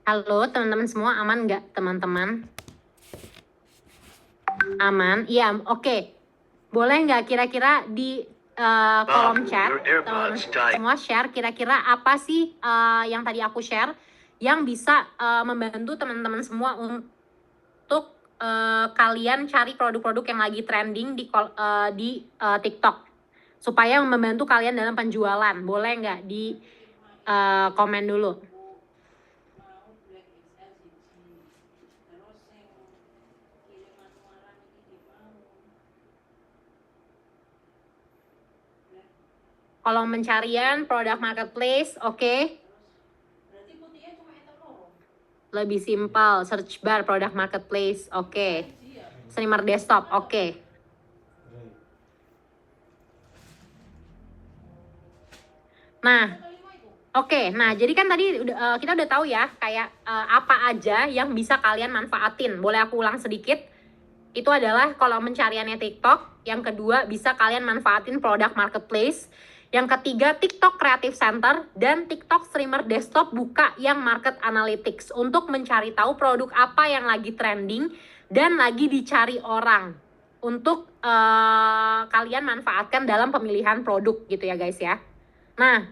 Halo teman-teman semua, aman nggak teman-teman? Aman? Iya, oke. Boleh nggak kira-kira di kolom chat teman-teman semua share kira-kira apa sih yang tadi aku share yang bisa membantu teman-teman semua untuk kalian cari produk-produk yang lagi trending di TikTok supaya membantu kalian dalam penjualan. Boleh nggak di komen dulu? mau black XL siji. Terus sing kiriman luaran iki mau Kolom pencarian, produk marketplace, oke. Lebih simpel, search bar, produk marketplace, oke. Streamer desktop, oke. Nah, oke, nah jadi kan tadi kita udah tahu ya kayak apa aja yang bisa kalian manfaatin. Boleh aku ulang sedikit? Itu adalah kolom pencariannya TikTok. Yang kedua, bisa kalian manfaatin produk marketplace. Yang ketiga, TikTok Creative Center dan TikTok Streamer Desktop buka yang market analytics untuk mencari tahu produk apa yang lagi trending dan lagi dicari orang untuk kalian manfaatkan dalam pemilihan produk gitu ya guys ya. Nah,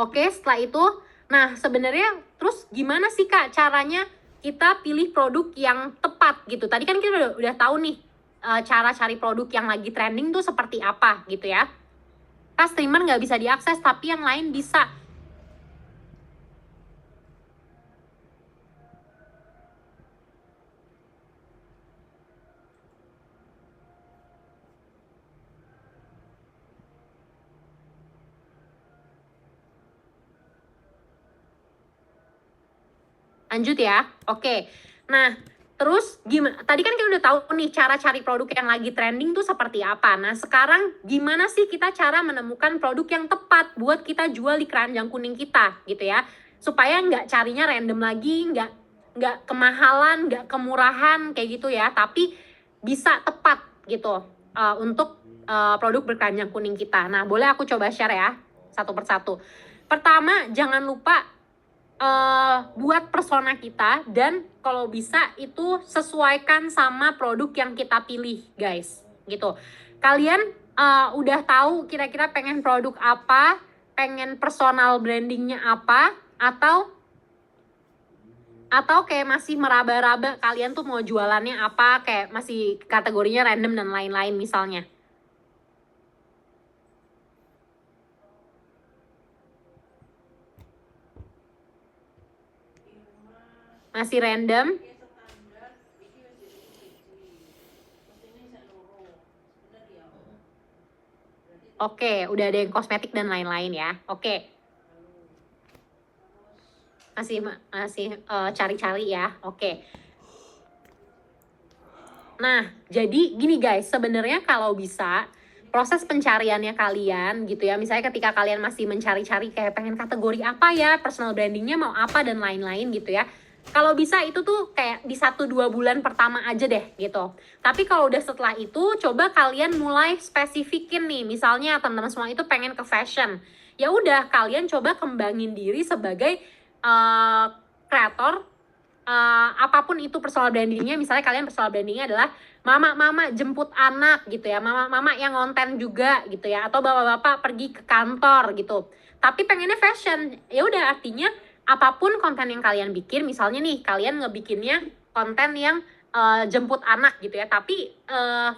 oke, setelah itu, nah sebenarnya terus gimana sih Kak caranya kita pilih produk yang tepat gitu? Tadi kan kita udah tahu nih cara cari produk yang lagi trending tuh seperti apa gitu ya. Kan streamer nggak bisa diakses, tapi yang lain bisa. Lanjut ya, oke. Nah, terus gimana? Tadi kan kita udah tahu nih cara cari produk yang lagi trending tuh seperti apa. Nah, sekarang gimana sih kita cara menemukan produk yang tepat buat kita jual di keranjang kuning kita, gitu ya? Supaya nggak carinya random lagi, nggak kemahalan, nggak kemurahan kayak gitu ya, tapi bisa tepat gitu untuk produk berkeranjang kuning kita. Nah, boleh aku coba share ya satu persatu. Pertama, jangan lupa buat persona kita dan kalau bisa itu sesuaikan sama produk yang kita pilih guys gitu. Kalian udah tahu kira-kira pengen produk apa, pengen personal brandingnya apa, atau kayak masih meraba-raba kalian tuh mau jualannya apa, kayak masih kategorinya random dan lain-lain misalnya. Masih random. Oke, udah ada yang kosmetik dan lain-lain ya. Oke. Masih cari-cari ya. Oke. Nah, jadi gini guys, sebenarnya kalau bisa proses pencariannya kalian gitu ya. Misalnya ketika kalian masih mencari-cari kayak pengen kategori apa ya, personal brandingnya mau apa dan lain-lain gitu ya. Kalau bisa itu tuh kayak di 1-2 bulan pertama aja deh gitu. Tapi kalau udah setelah itu coba kalian mulai spesifikin nih. Misalnya teman-teman semua itu pengen ke fashion. Ya udah kalian coba kembangin diri sebagai kreator apapun itu personal brandingnya. Misalnya kalian personal brandingnya adalah mama-mama jemput anak gitu ya, mama-mama yang konten juga gitu ya, atau bapak-bapak pergi ke kantor gitu. Tapi pengennya fashion, ya udah artinya apapun konten yang kalian bikin, misalnya nih kalian ngebikinnya konten yang jemput anak gitu ya, tapi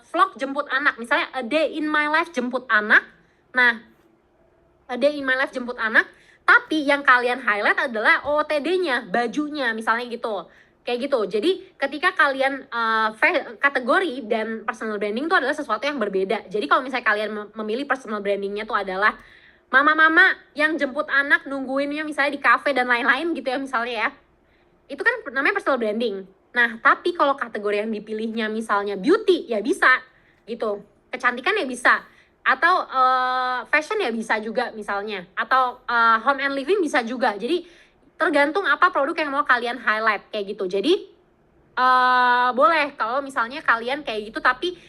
vlog jemput anak, misalnya a day in my life jemput anak. Nah, a day in my life jemput anak, tapi yang kalian highlight adalah OOTD-nya, bajunya misalnya gitu. Kayak gitu. Jadi ketika kalian kategori dan personal branding itu adalah sesuatu yang berbeda. Jadi kalau misalnya kalian memilih personal brandingnya itu adalah mama-mama yang jemput anak nungguinnya misalnya di kafe dan lain-lain gitu ya misalnya ya. Itu kan namanya personal branding. Nah, tapi kalau kategori yang dipilihnya misalnya beauty ya bisa gitu. Kecantikan ya bisa. Atau fashion ya bisa juga misalnya. Atau home and living bisa juga. Jadi tergantung apa produk yang mau kalian highlight kayak gitu. Jadi boleh kalau misalnya kalian kayak gitu, tapi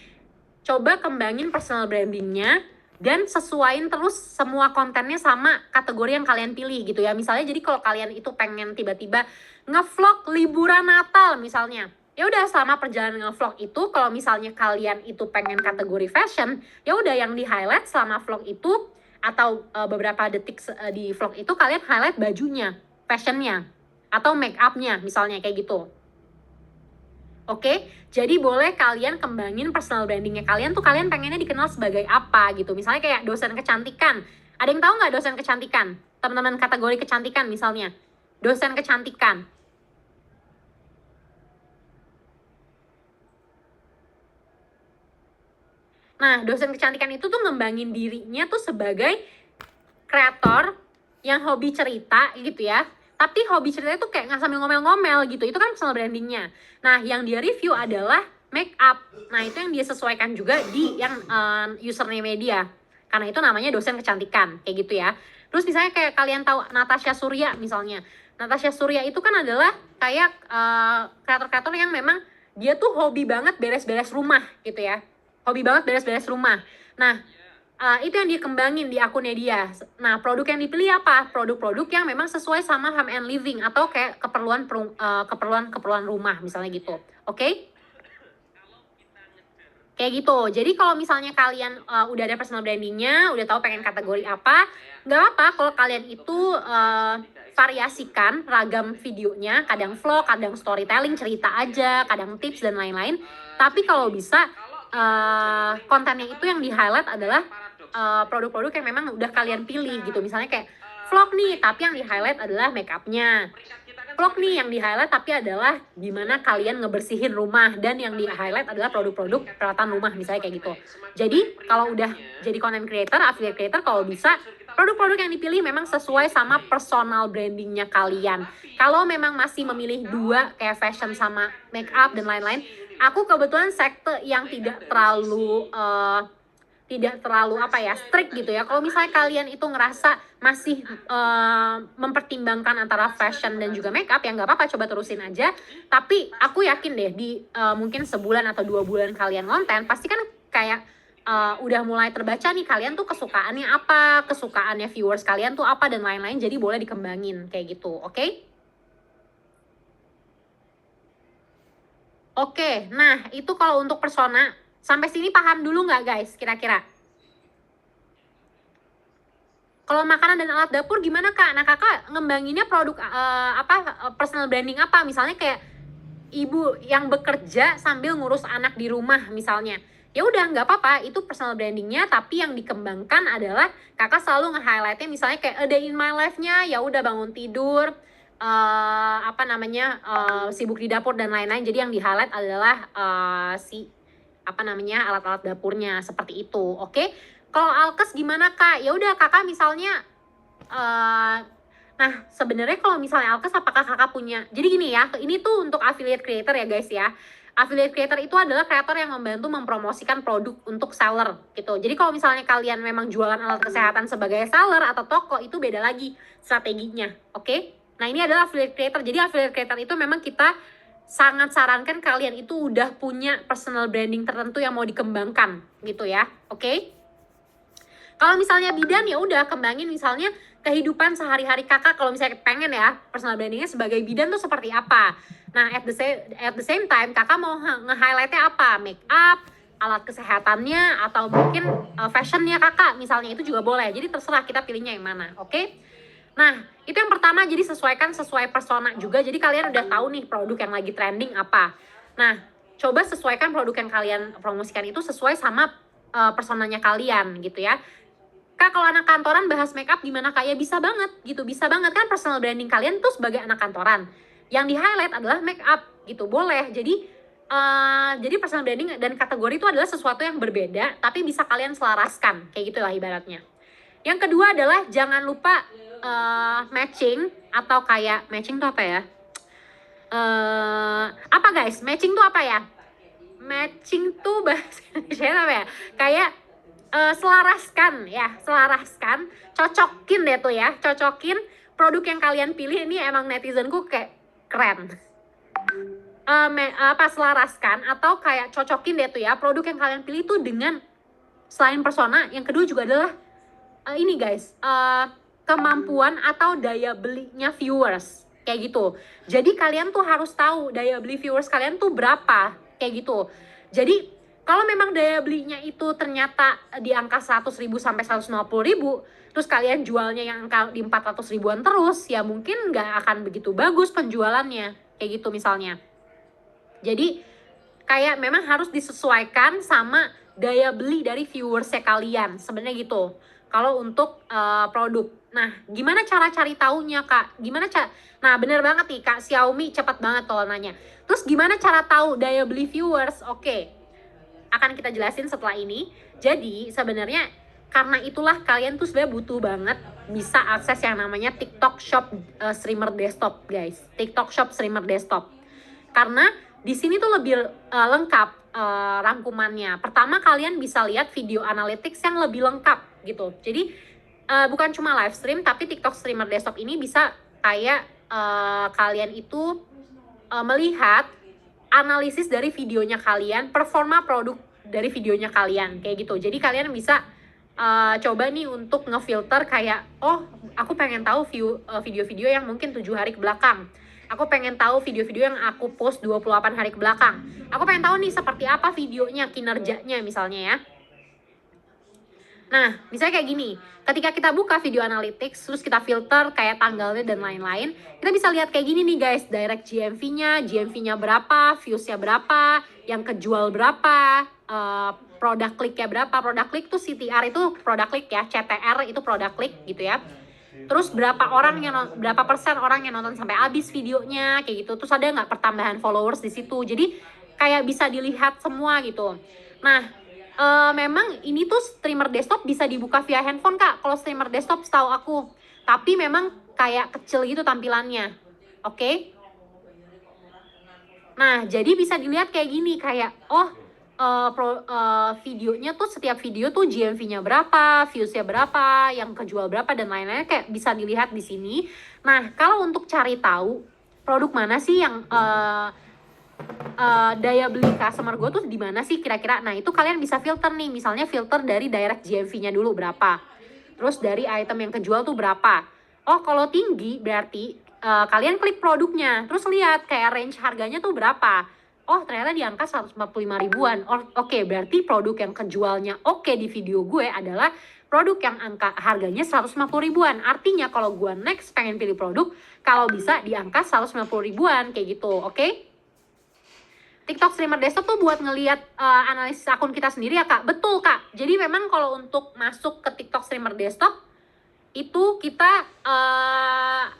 coba kembangin personal brandingnya dan sesuaiin terus semua kontennya sama kategori yang kalian pilih gitu ya. Misalnya jadi kalau kalian itu pengen tiba-tiba ngevlog liburan Natal misalnya, ya udah selama perjalanan ngevlog itu kalau misalnya kalian itu pengen kategori fashion, ya udah yang di highlight selama vlog itu atau beberapa detik di vlog itu kalian highlight bajunya, fashionnya, atau make upnya misalnya kayak gitu. Oke, jadi boleh kalian kembangin personal brandingnya kalian tuh, kalian pengennya dikenal sebagai apa gitu. Misalnya kayak dosen kecantikan. Ada yang tahu nggak dosen kecantikan? Teman-teman kategori kecantikan misalnya. Dosen kecantikan. Nah, dosen kecantikan itu tuh ngembangin dirinya tuh sebagai kreator yang hobi cerita gitu ya. Tapi hobi ceritanya tuh kayak nggak sambil ngomel-ngomel gitu. Itu kan personal brandingnya. Nah, yang dia review adalah make up. Nah, itu yang dia sesuaikan juga di yang username dia. Karena itu namanya dosen kecantikan, kayak gitu ya. Terus misalnya kayak kalian tahu Natasha Surya misalnya. Natasha Surya itu kan adalah kayak kreator-kreator yang memang dia tuh hobi banget beres-beres rumah gitu ya. Hobi banget beres-beres rumah. Nah, itu yang dia kembangin di akunnya dia. Nah, produk yang dipilih apa? Produk-produk yang memang sesuai sama home and living atau kayak keperluan rumah misalnya gitu. Oke? Kayak gitu. Jadi kalau misalnya kalian udah ada personal brandingnya, udah tahu pengen kategori apa, nggak apa kalau kalian itu variasikan ragam videonya, kadang vlog, kadang storytelling, cerita aja, kadang tips dan lain-lain. Tapi kalau bisa kontennya itu yang di highlight adalah produk-produk yang memang udah kalian pilih gitu. Misalnya kayak vlog nih, tapi yang di highlight adalah make upnya. Vlog nih yang di highlight tapi adalah gimana kalian ngebersihin rumah, dan yang di highlight adalah produk-produk peralatan rumah misalnya kayak gitu. Jadi kalau udah jadi content creator, affiliate creator, kalau bisa produk-produk yang dipilih memang sesuai sama personal brandingnya kalian. Kalau memang masih memilih dua kayak fashion sama make up dan lain-lain, aku kebetulan sekte yang tidak terlalu apa ya, strict gitu ya. Kalau misalnya kalian itu ngerasa masih mempertimbangkan antara fashion dan juga make up, ya nggak apa-apa, coba terusin aja. Tapi aku yakin deh di mungkin sebulan atau 2 bulan kalian konten, pasti kan kayak udah mulai terbaca nih kalian tuh kesukaannya apa, kesukaannya viewers kalian tuh apa dan lain-lain. Jadi boleh dikembangin kayak gitu, oke? Oke, nah itu kalau untuk persona. Sampai sini paham dulu nggak guys, kira-kira? Kalau makanan dan alat dapur gimana kak? Nah kakak ngembanginnya produk personal branding apa? Misalnya kayak ibu yang bekerja sambil ngurus anak di rumah misalnya. Ya udah nggak apa-apa, itu personal brandingnya. Tapi yang dikembangkan adalah kakak selalu nge-highlightnya misalnya kayak a day in my life-nya. Ya udah bangun tidur, sibuk di dapur dan lain-lain. Jadi yang di-highlight adalah alat-alat dapurnya seperti itu. Oke? Kalau alkes gimana kak? Ya udah kakak misalnya nah sebenarnya kalau misalnya alkes apakah kakak punya, jadi gini ya, ini tuh untuk affiliate creator ya guys ya. Affiliate creator itu adalah kreator yang membantu mempromosikan produk untuk seller gitu. Jadi kalau misalnya kalian memang jualan alat kesehatan sebagai seller atau toko, itu beda lagi strateginya. Oke? Nah ini adalah affiliate creator. Jadi affiliate creator itu memang kita sangat sarankan kalian itu udah punya personal branding tertentu yang mau dikembangkan gitu ya. Oke? Kalau misalnya bidan, ya udah kembangin misalnya kehidupan sehari-hari kakak. Kalau misalnya pengen ya personal brandingnya sebagai bidan tuh seperti apa. Nah at the same time kakak mau nge-highlightnya apa, make up, alat kesehatannya, atau mungkin fashionnya kakak misalnya, itu juga boleh. Jadi terserah kita pilihnya yang mana. Oke? Nah itu yang pertama, jadi sesuaikan sesuai persona juga. Jadi kalian udah tahu nih produk yang lagi trending apa. Nah coba sesuaikan produk yang kalian promosikan itu sesuai sama personanya kalian gitu ya. Kak kalau anak kantoran bahas make up gimana kak? Ya bisa banget gitu, bisa banget kan personal branding kalian tuh sebagai anak kantoran. Yang di highlight adalah make up gitu, boleh. Jadi personal branding dan kategori itu adalah sesuatu yang berbeda, tapi bisa kalian selaraskan, kayak gitu lah ibaratnya. Yang kedua adalah jangan lupa matching, atau kayak matching tuh apa ya? Apa guys? Matching tuh apa ya? Matching tuh bahasa Indonesia apa ya? Kayak selaraskan, cocokin deh tuh ya, cocokin produk yang kalian pilih. Ini emang netizenku kayak keren. Selaraskan atau kayak cocokin deh tuh ya produk yang kalian pilih tuh dengan, selain persona, yang kedua juga adalah ini guys, kemampuan atau daya belinya viewers kayak gitu. Jadi kalian tuh harus tahu daya beli viewers kalian tuh berapa kayak gitu. Jadi kalau memang daya belinya itu ternyata di angka 100.000 sampai 150.000, terus kalian jualnya yang angka di 400 ribuan terus, ya mungkin nggak akan begitu bagus penjualannya, kayak gitu misalnya. Jadi kayak memang harus disesuaikan sama daya beli dari viewersnya kalian, sebenarnya gitu. Kalau untuk produk. Nah, gimana cara cari taunya kak? Nah bener banget nih kak Xiaomi, cepat banget tuh nanya. Terus gimana cara tahu daya beli viewers? Oke. akan kita jelasin setelah ini. Jadi sebenarnya karena itulah kalian tuh sebenarnya butuh banget bisa akses yang namanya TikTok Shop Streamer Desktop, guys. TikTok Shop Streamer Desktop. Karena di sini tuh lebih lengkap rangkumannya. Pertama, kalian bisa lihat video analytics yang lebih lengkap gitu. Jadi bukan cuma live stream, tapi TikTok Streamer Desktop ini bisa kayak kalian itu melihat analisis dari videonya kalian, performa produk dari videonya kalian, kayak gitu. Jadi kalian bisa coba nih untuk ngefilter kayak, oh aku pengen tahu video-video yang mungkin 7 hari ke belakang. Aku pengen tahu video-video yang aku post 28 hari ke belakang. Aku pengen tahu nih seperti apa videonya, kinerjanya misalnya ya. Nah, misalnya kayak gini, ketika kita buka video analytics, terus kita filter kayak tanggalnya dan lain-lain, kita bisa lihat kayak gini nih guys, direct GMV-nya berapa, views-nya berapa, yang kejual berapa, product click-nya berapa. Product click tuh CTR itu product click ya, CTR itu product click gitu ya. Terus berapa persen orang yang nonton sampai habis videonya, kayak gitu. Terus ada nggak pertambahan followers di situ. Jadi kayak bisa dilihat semua gitu. Nah, memang ini tuh streamer desktop bisa dibuka via handphone kak. Kalau streamer desktop setahu aku, tapi memang kayak kecil gitu tampilannya. Oke? Nah, jadi bisa dilihat kayak gini, kayak videonya tuh setiap video tuh GMV-nya berapa, views-nya berapa, yang kejual berapa dan lain-lain, kayak bisa dilihat di sini. Nah, kalau untuk cari tahu produk mana sih yang daya beli customer gue tuh di mana sih kira-kira. Nah, itu kalian bisa filter nih, misalnya filter dari direct GMV-nya dulu berapa. Terus dari item yang kejual tuh berapa. Oh, kalau tinggi berarti kalian klik produknya, terus lihat kayak range harganya tuh berapa. Oh, ternyata di angka 145 ribuan. Oke, berarti produk yang kejualnya oke di video gue adalah produk yang angka harganya 150 ribuan. Artinya kalau gue next pengen pilih produk, kalau bisa di angka 150 ribuan, kayak gitu, oke? TikTok Streamer Desktop tuh buat ngelihat analisis akun kita sendiri ya kak? Betul kak, jadi memang kalau untuk masuk ke TikTok Streamer Desktop, itu kita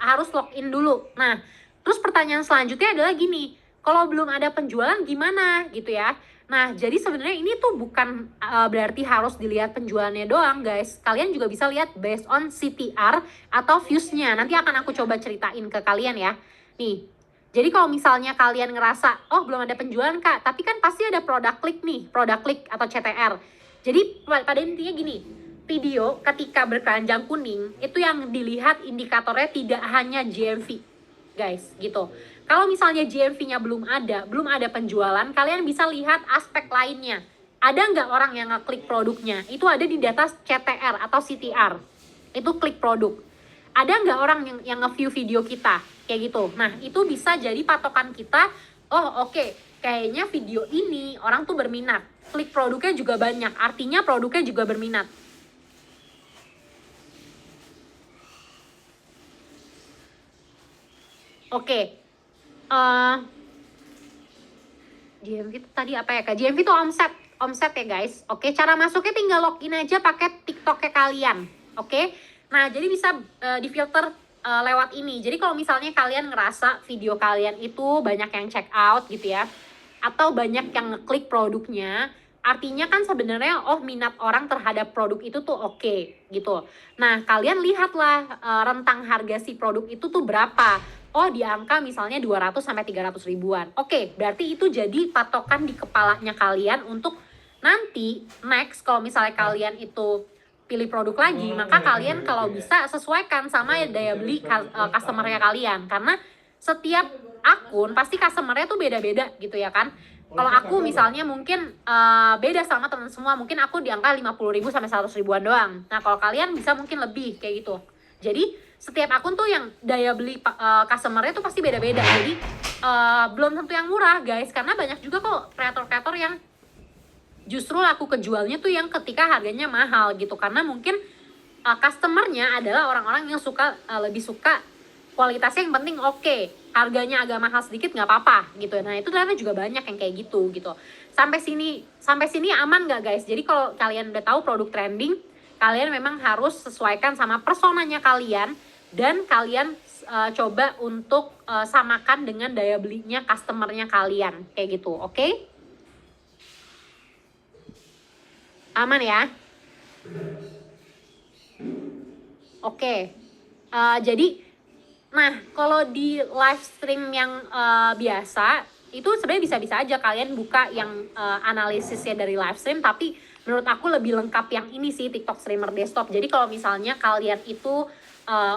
harus login dulu. Nah, terus pertanyaan selanjutnya adalah gini, kalau belum ada penjualan gimana gitu ya. Nah, jadi sebenarnya ini tuh bukan berarti harus dilihat penjualannya doang guys. Kalian juga bisa lihat based on CTR atau views-nya. Nanti akan aku coba ceritain ke kalian ya. Nih, jadi kalau misalnya kalian ngerasa, oh belum ada penjualan kak, tapi kan pasti ada product click nih, product click atau CTR. Jadi pada intinya gini, video ketika berkeranjang kuning, itu yang dilihat indikatornya tidak hanya GMV guys, gitu. Kalau misalnya GMV-nya belum ada penjualan, kalian bisa lihat aspek lainnya. Ada nggak orang yang ngeklik produknya? Itu ada di data CTR atau CTR. Itu klik produk. Ada nggak orang yang nge-view video kita? Kayak gitu. Nah, itu bisa jadi patokan kita, oh oke, kayaknya video ini orang tuh berminat. Klik produknya juga banyak, artinya produknya juga berminat. Oke. GMV itu tadi apa ya kak? GMV itu omset ya guys. Oke, cara masuknya tinggal login aja pakai TikToknya kalian. Oke, nah jadi bisa difilter lewat ini. Jadi kalau misalnya kalian ngerasa video kalian itu banyak yang check out gitu ya, atau banyak yang ngeklik produknya, artinya kan sebenarnya minat orang terhadap produk itu tuh oke gitu. Nah, kalian lihatlah rentang harga si produk itu tuh berapa. Di angka misalnya 200 sampai 300 ribuan. Oke, berarti itu jadi patokan di kepalanya kalian untuk nanti next kalau misalnya kalian itu pilih produk lagi, maka kalian kalau bisa sesuaikan sama daya beli customer-nya kalian. Karena setiap akun pasti customer-nya tuh beda-beda gitu ya kan. Kalau aku misalnya mungkin beda sama teman semua, mungkin aku di angka 50 ribu sampai 100 ribuan doang. Nah, kalau kalian bisa mungkin lebih kayak gitu. Jadi setiap akun tuh yang daya beli customer-nya tuh pasti beda-beda. Jadi belum tentu yang murah guys, karena banyak juga kok kreator-kreator yang justru laku kejualnya tuh yang ketika harganya mahal gitu. Karena mungkin customer-nya adalah orang-orang yang lebih suka kualitasnya, yang penting oke, harganya agak mahal sedikit nggak apa-apa gitu. Nah, itu ternyata juga banyak yang kayak gitu. Sampai sini aman nggak guys? Jadi kalau kalian udah tahu produk trending, kalian memang harus sesuaikan sama personanya kalian, dan kalian coba untuk samakan dengan daya belinya customer-nya kalian, kayak gitu, oke? Aman ya? Oke. Jadi, nah kalau di live stream yang biasa, itu sebenarnya bisa-bisa aja kalian buka yang analisisnya dari live stream, tapi menurut aku lebih lengkap yang ini sih, TikTok Streamer Desktop. Jadi kalau misalnya kalian itu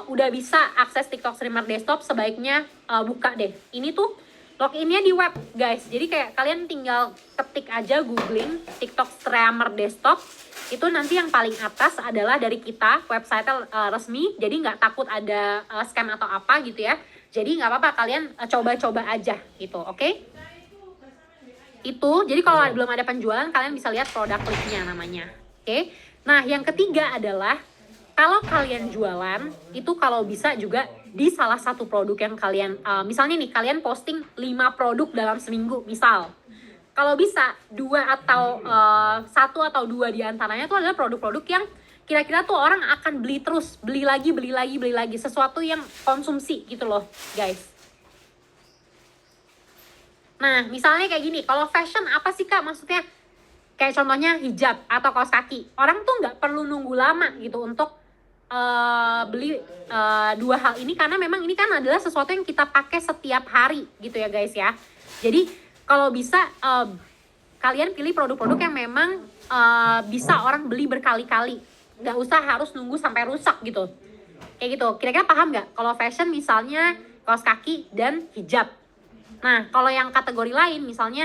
udah bisa akses TikTok Streamer Desktop, sebaiknya buka deh. Ini tuh loginnya di web guys, jadi kayak kalian tinggal ketik aja googling TikTok Streamer Desktop, itu nanti yang paling atas adalah dari kita, website resmi, jadi nggak takut ada scam atau apa gitu ya. Jadi nggak apa-apa, kalian coba-coba aja gitu, oke? Itu, jadi kalau belum ada penjualan, kalian bisa lihat produk listnya namanya, oke? Nah, yang ketiga adalah kalau kalian jualan, itu kalau bisa juga di salah satu produk yang kalian, misalnya nih, kalian posting 5 produk dalam seminggu, misal. Kalau bisa, 1 atau 2 di antaranya itu adalah produk-produk yang kira-kira tuh orang akan beli terus, beli lagi, sesuatu yang konsumsi gitu loh, guys. Nah, misalnya kayak gini, kalau fashion apa sih Kak maksudnya? Kayak contohnya hijab atau kaos kaki. Orang tuh nggak perlu nunggu lama gitu untuk beli 2 hal ini, karena memang ini kan adalah sesuatu yang kita pakai setiap hari gitu ya guys ya. Jadi kalau bisa kalian pilih produk-produk yang memang bisa orang beli berkali-kali, nggak usah harus nunggu sampai rusak gitu. Kayak gitu, kira-kira paham nggak? Kalau fashion misalnya kaos kaki dan hijab. Nah kalau yang kategori lain misalnya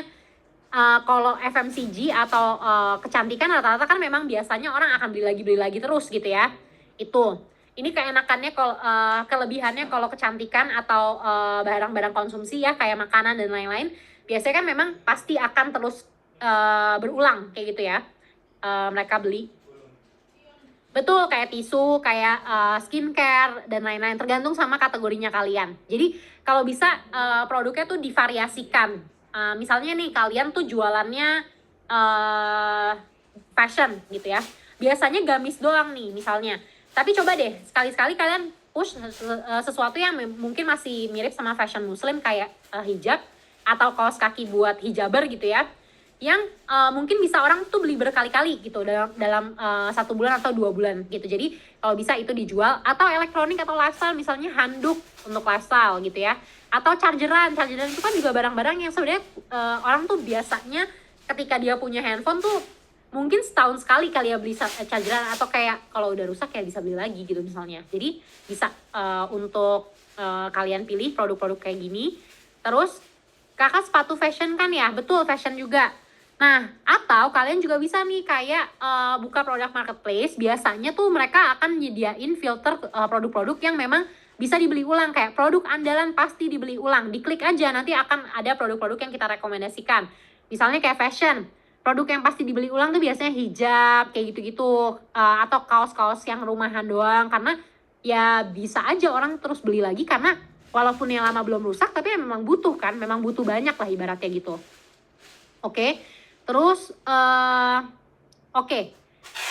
kalau FMCG atau kecantikan, rata-rata kan memang biasanya orang akan beli lagi terus gitu ya. Itu ini keenakannya, kalau kelebihannya kalau kecantikan atau barang-barang konsumsi ya kayak makanan dan lain-lain, biasanya kan memang pasti akan terus berulang kayak gitu ya, mereka beli. Betul, kayak tisu, kayak skincare dan lain-lain, tergantung sama kategorinya kalian. Jadi kalau bisa produknya tuh divariasikan. Misalnya nih kalian tuh jualannya fashion gitu ya, biasanya gamis doang nih misalnya. Tapi coba deh sekali-sekali kalian push sesuatu yang mungkin masih mirip sama fashion muslim kayak hijab atau kaos kaki buat hijaber gitu ya, yang mungkin bisa orang tuh beli berkali-kali gitu dalam 1 bulan atau 2 bulan gitu. Jadi kalau bisa itu dijual, atau elektronik atau lifestyle, misalnya handuk untuk lifestyle gitu ya, atau chargeran itu kan juga barang-barang yang sebenarnya orang tuh biasanya ketika dia punya handphone tuh mungkin setahun sekali kali ya beli chargeran, atau kayak kalau udah rusak ya bisa beli lagi gitu misalnya. Jadi bisa untuk kalian pilih produk-produk kayak gini. Terus kakak sepatu fashion kan ya, betul fashion juga. Nah atau kalian juga bisa nih kayak buka produk marketplace. Biasanya tuh mereka akan nyediain filter produk-produk yang memang bisa dibeli ulang, kayak produk andalan pasti dibeli ulang. Diklik aja nanti akan ada produk-produk yang kita rekomendasikan. Misalnya kayak fashion, produk yang pasti dibeli ulang tuh biasanya hijab kayak gitu-gitu, atau kaos-kaos yang rumahan doang, karena ya bisa aja orang terus beli lagi karena walaupun yang lama belum rusak tapi ya memang butuh kan, memang butuh banyak lah ibaratnya gitu. Oke. Terus oke.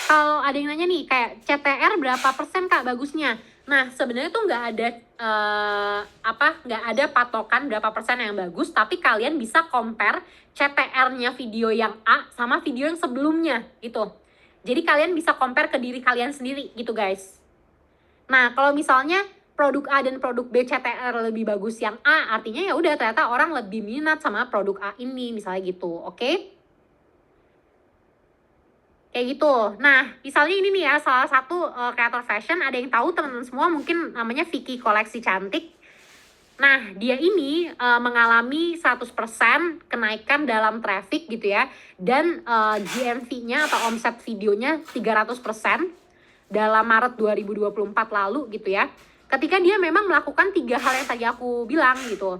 Kalau ada yang nanya nih kayak CTR berapa persen Kak bagusnya? Nah sebenarnya tuh nggak ada patokan berapa persen yang bagus, tapi kalian bisa compare CTR-nya video yang A sama video yang sebelumnya gitu. Jadi kalian bisa compare ke diri kalian sendiri gitu guys. Nah kalau misalnya produk A dan produk B CTR lebih bagus yang A, artinya ya udah ternyata orang lebih minat sama produk A ini misalnya gitu, oke? Kayak gitu. Nah, misalnya ini nih ya, salah satu kreator fashion, ada yang tahu teman-teman semua mungkin namanya Vicky Koleksi Cantik. Nah, dia ini mengalami 100% kenaikan dalam traffic gitu ya, dan GMV-nya atau omset videonya 300% dalam Maret 2024 lalu gitu ya. Ketika dia memang melakukan 3 hal yang tadi aku bilang gitu.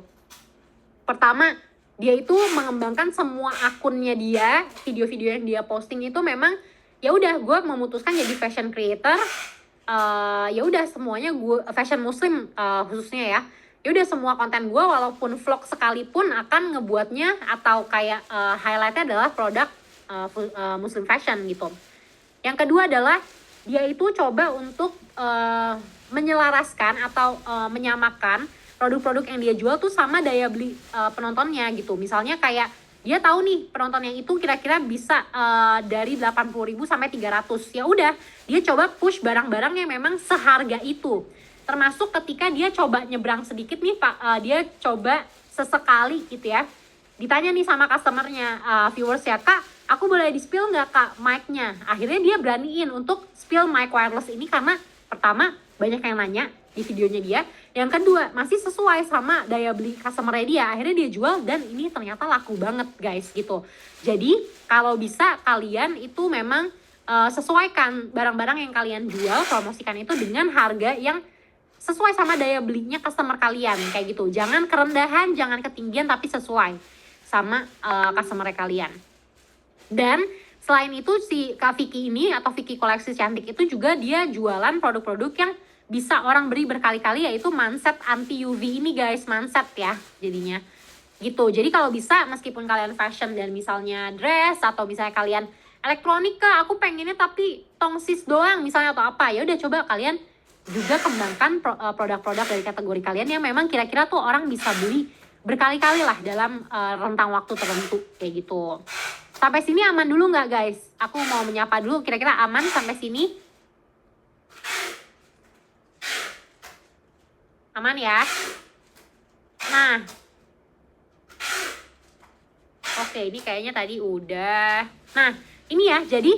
Pertama, dia itu mengembangkan semua akunnya dia, video-video yang dia posting itu memang ya udah gue memutuskan jadi fashion creator, ya udah semuanya gue fashion muslim khususnya ya. Ya udah semua konten gue walaupun vlog sekalipun akan ngebuatnya atau kayak highlightnya adalah produk muslim fashion gitu. Yang kedua adalah dia itu coba untuk menyelaraskan atau menyamakan produk-produk yang dia jual tuh sama daya beli penontonnya gitu. Misalnya kayak dia tahu nih penontonnya itu kira-kira bisa dari 80.000 sampai 300. Ya udah, dia coba push barang-barang yang memang seharga itu. Termasuk ketika dia coba nyebrang sedikit nih Pak, dia coba sesekali gitu ya. Ditanya nih sama customernya, viewers ya, Kak, aku boleh di-spill nggak Kak mic-nya? Akhirnya dia beraniin untuk spill mic wireless ini karena pertama banyak yang nanya di videonya dia. Yang kedua, masih sesuai sama daya beli customer dia. Akhirnya dia jual dan ini ternyata laku banget guys gitu. Jadi kalau bisa kalian itu memang sesuaikan barang-barang yang kalian jual, promosikan itu dengan harga yang sesuai sama daya belinya customer kalian kayak gitu. Jangan kerendahan, jangan ketinggian, tapi sesuai sama customer kalian. Dan selain itu si Kak Vicky ini atau Vicky Koleksi Cantik itu juga dia jualan produk-produk yang bisa orang beli berkali-kali, yaitu manset anti UV ini guys, manset ya jadinya gitu. Jadi kalau bisa meskipun kalian fashion dan misalnya dress atau misalnya kalian elektronik Kak, aku pengennya tapi tongsis doang misalnya atau apa, ya udah coba kalian juga kembangkan produk-produk dari kategori kalian yang memang kira-kira tuh orang bisa beli berkali-kali lah dalam rentang waktu tertentu kayak gitu. Sampai sini aman dulu nggak guys? Aku mau menyapa dulu, kira-kira aman sampai sini? Aman ya? Nah, oke, ini kayaknya tadi udah. Nah, ini ya, jadi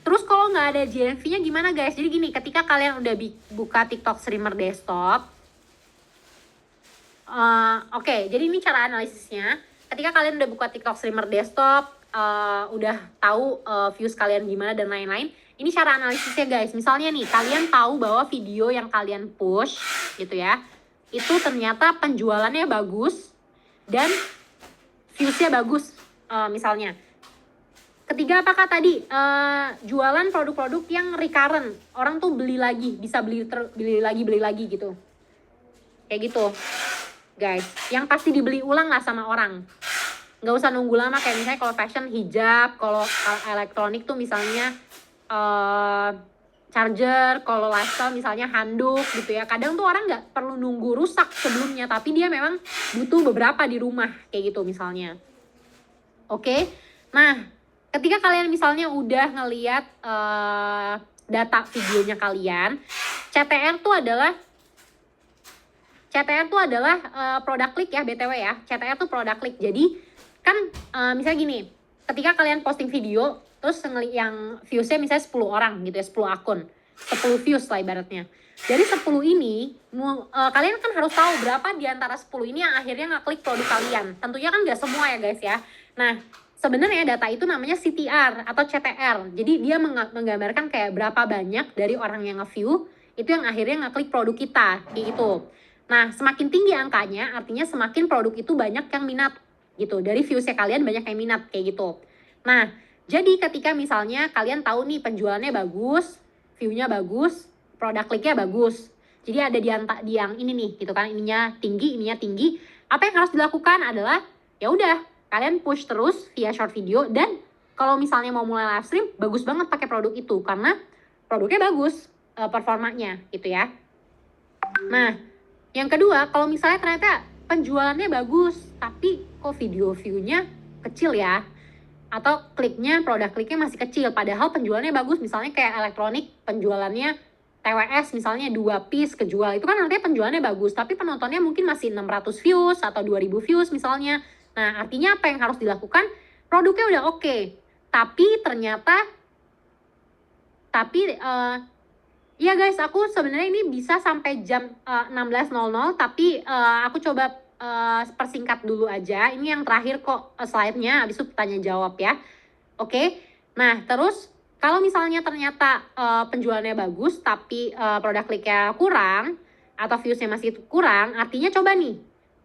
terus kalau nggak ada GMV-nya gimana guys? Jadi gini, ketika kalian udah buka TikTok streamer desktop, oke, jadi ini cara analisisnya. Ketika kalian udah buka TikTok streamer desktop, udah tahu views kalian gimana dan lain-lain, ini cara analisisnya guys. Misalnya nih, kalian tahu bahwa video yang kalian push gitu ya, itu ternyata penjualannya bagus dan viewsnya bagus, misalnya. Ketiga apakah tadi jualan produk-produk yang recurrent, orang tuh beli lagi, bisa beli lagi gitu, kayak gitu guys, yang pasti dibeli ulang lah sama orang, nggak usah nunggu lama. Kayak misalnya kalau fashion hijab, kalau elektronik tuh misalnya charger, kalau lifestyle misalnya handuk gitu ya. Kadang tuh orang nggak perlu nunggu rusak sebelumnya, tapi dia memang butuh beberapa di rumah kayak gitu misalnya. Oke, nah ketika kalian misalnya udah ngeliat data videonya kalian, CTR tuh adalah product click ya BTW ya. CTR tuh product click. Jadi kan misalnya gini, ketika kalian posting video terus yang viewsnya misalnya 10 orang gitu ya, 10 akun, 10 views lah ibaratnya. Dari 10 ini kalian kan harus tahu berapa di antara 10 ini yang akhirnya ngeklik produk kalian. Tentunya kan gak semua ya guys ya. Nah sebenarnya data itu namanya CTR atau CTR. Jadi dia menggambarkan kayak berapa banyak dari orang yang nge-view itu yang akhirnya ngeklik produk kita kayak gitu. Nah semakin tinggi angkanya artinya semakin produk itu banyak yang minat gitu. Dari viewsnya kalian banyak yang minat kayak gitu. Nah jadi ketika misalnya kalian tahu nih penjualannya bagus, view-nya bagus, produk kliknya bagus. Jadi ada di yang ini nih gitu kan, ininya tinggi. Apa yang harus dilakukan adalah ya udah kalian push terus via short video, dan kalau misalnya mau mulai live stream bagus banget pakai produk itu karena produknya bagus performanya gitu ya. Nah, yang kedua, kalau misalnya ternyata penjualannya bagus tapi kok video view-nya kecil ya, atau produk kliknya masih kecil padahal penjualannya bagus, misalnya kayak elektronik penjualannya TWS misalnya 2 piece kejual, itu kan artinya penjualannya bagus tapi penontonnya mungkin masih 600 views atau 2000 views misalnya. Nah artinya apa yang harus dilakukan? Produknya udah oke, tapi ternyata ya guys, aku sebenarnya ini bisa sampai jam 16.00 tapi aku coba persingkat dulu aja. Ini yang terakhir kok slide-nya, habis itu tanya jawab ya. Oke. Nah, terus kalau misalnya ternyata penjualannya bagus tapi produk kliknya kurang atau views-nya masih kurang, artinya coba nih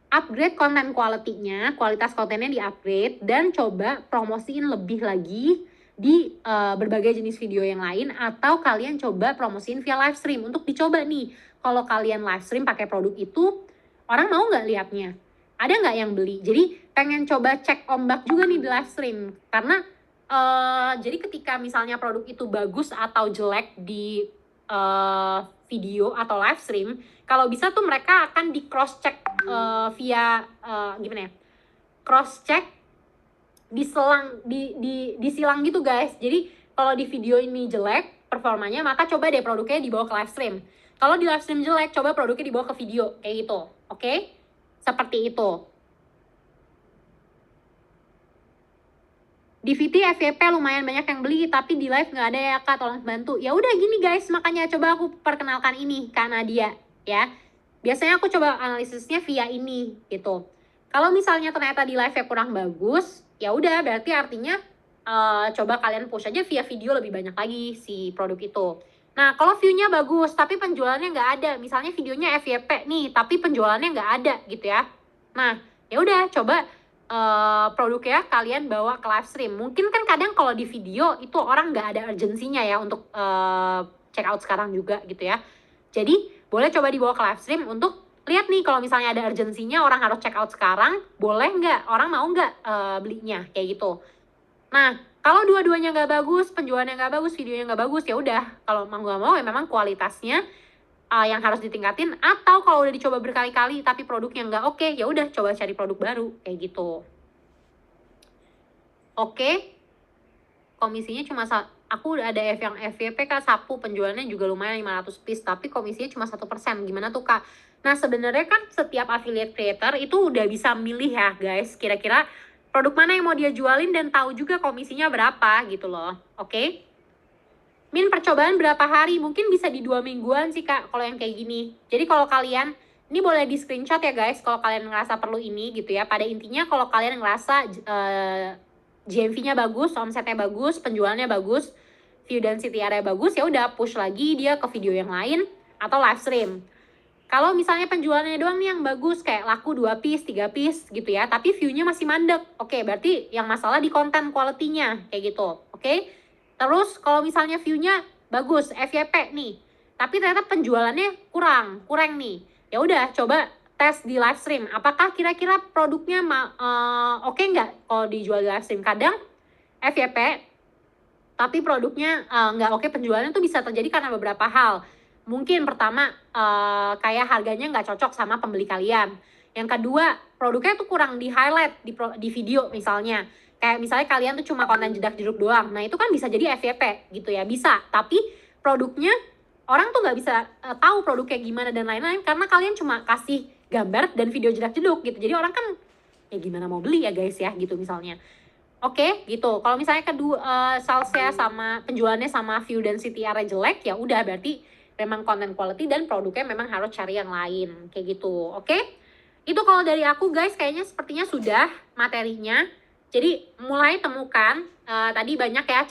upgrade konten quality-nya, kualitas kontennya di-upgrade dan coba promosiin lebih lagi di berbagai jenis video yang lain, atau kalian coba promosiin via live stream untuk dicoba nih. Kalau kalian live stream pakai produk itu, orang mau nggak liatnya? Ada nggak yang beli? Jadi pengen coba cek ombak juga nih di live stream. Karena jadi ketika misalnya produk itu bagus atau jelek di video atau live stream, kalau bisa tuh mereka akan di cross check via gimana ya? Cross check diselang disilang gitu guys. Jadi kalau di video ini jelek performanya, maka coba deh produknya dibawa ke live stream. Kalau di live stream jelek, coba produknya dibawa ke video kayak gitu. Oke? Seperti itu. Di VT FYP lumayan banyak yang beli, tapi di live nggak ada ya Kak, tolong bantu. Ya udah gini guys, makanya coba aku perkenalkan ini Kak Nadia ya. Biasanya aku coba analisisnya via ini gitu. Kalau misalnya ternyata di live-nya kurang bagus, ya udah berarti artinya coba kalian push aja via video lebih banyak lagi si produk itu. Nah, kalau view-nya bagus tapi penjualannya nggak ada, misalnya videonya FYP nih, tapi penjualannya nggak ada gitu ya. Nah, ya udah coba produknya kalian bawa ke live stream. Mungkin kan kadang kalau di video itu orang nggak ada urgensinya ya untuk check out sekarang juga gitu ya. Jadi boleh coba dibawa ke live stream untuk lihat nih kalau misalnya ada urgensinya orang harus check out sekarang, boleh nggak? Orang mau nggak belinya kayak gitu. Nah, kalau dua-duanya nggak bagus, penjualannya nggak bagus, videonya nggak bagus, ya udah. Kalau mau nggak mau ya memang kualitasnya yang harus ditingkatin. Atau kalau udah dicoba berkali-kali tapi produknya nggak oke, ya udah coba cari produk baru kayak gitu. Oke, komisinya cuma aku ada yang FYP Kak, sapu penjualannya juga lumayan 500 piece, tapi komisinya cuma 1%. Gimana tuh Kak? Nah sebenarnya kan setiap affiliate creator itu udah bisa milih ya guys, kira-kira produk mana yang mau dia jualin dan tahu juga komisinya berapa gitu loh. Oke? Min, percobaan berapa hari? Mungkin bisa di 2 mingguan sih Kak kalau yang kayak gini. Jadi kalau kalian, ini boleh di screenshot ya guys kalau kalian ngerasa perlu ini gitu ya. Pada intinya kalau kalian ngerasa GMV-nya bagus, omsetnya bagus, penjualannya bagus, view dan CTR-nya bagus, ya udah push lagi dia ke video yang lain atau live stream. Kalau misalnya penjualannya doang nih yang bagus, kayak laku 2 piece, 3 piece gitu ya, tapi view-nya masih mandek. Oke, berarti yang masalah di konten quality-nya kayak gitu. Oke? Terus kalau misalnya view-nya bagus, FYP nih, tapi ternyata penjualannya kurang nih. Ya udah coba tes di live stream, apakah kira-kira produknya oke nggak kalau dijual di live stream. Kadang FYP tapi produknya nggak oke, penjualannya tuh bisa terjadi karena beberapa hal. Mungkin pertama kayak harganya nggak cocok sama pembeli kalian. Yang kedua, produknya tuh kurang di highlight di video misalnya. Kayak misalnya kalian tuh cuma konten jedak jeduk doang. Nah itu kan bisa jadi FYP gitu ya, bisa. Tapi produknya orang tuh nggak bisa tahu produknya gimana dan lain-lain karena kalian cuma kasih gambar dan video jedak jeduk gitu. Jadi orang kan ya gimana mau beli ya guys ya gitu misalnya. Oke, gitu. Kalau misalnya kedua salesnya sama penjualannya sama view dan CTR-nya jelek, ya udah berarti memang content quality dan produknya memang harus cari yang lain kayak gitu. Oke? Itu kalau dari aku guys, kayaknya sepertinya sudah materinya. Jadi mulai temukan tadi banyak ya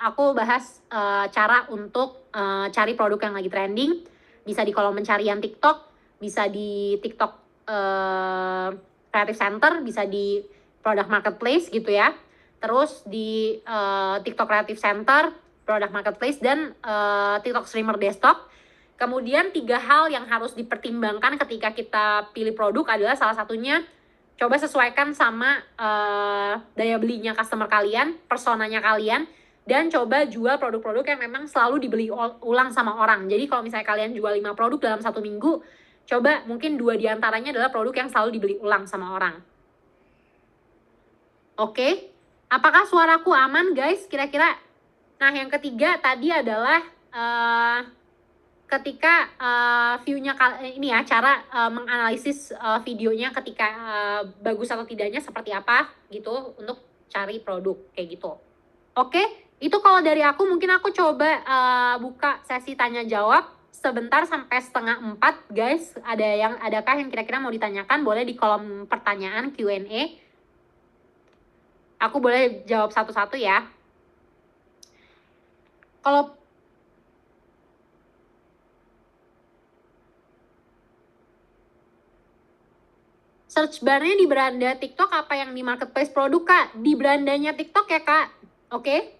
aku bahas cara untuk cari produk yang lagi trending. Bisa di kolom pencarian TikTok, bisa di TikTok Creative Center, bisa di Product Marketplace gitu ya. Terus di TikTok Creative Center, Product Marketplace, dan TikTok Streamer Desktop. Kemudian 3 hal yang harus dipertimbangkan ketika kita pilih produk adalah salah satunya coba sesuaikan sama daya belinya customer kalian, personanya kalian, dan coba jual produk-produk yang memang selalu dibeli ulang sama orang. Jadi kalau misalnya kalian jual 5 produk dalam 1 minggu, coba mungkin 2 diantaranya adalah produk yang selalu dibeli ulang sama orang. Oke, apakah suaraku aman guys kira-kira? Nah yang ketiga tadi adalah ketika view-nya ini ya, cara menganalisis videonya ketika bagus atau tidaknya seperti apa gitu untuk cari produk kayak gitu. Oke, itu kalau dari aku. Mungkin aku coba buka sesi tanya jawab sebentar sampai 3:30 guys. Adakah yang kira-kira mau ditanyakan? Boleh di kolom pertanyaan Q&A. Aku boleh jawab satu-satu ya. Kalau search bar-nya di beranda TikTok apa yang di marketplace produk Kak? Di berandanya TikTok ya Kak. Oke?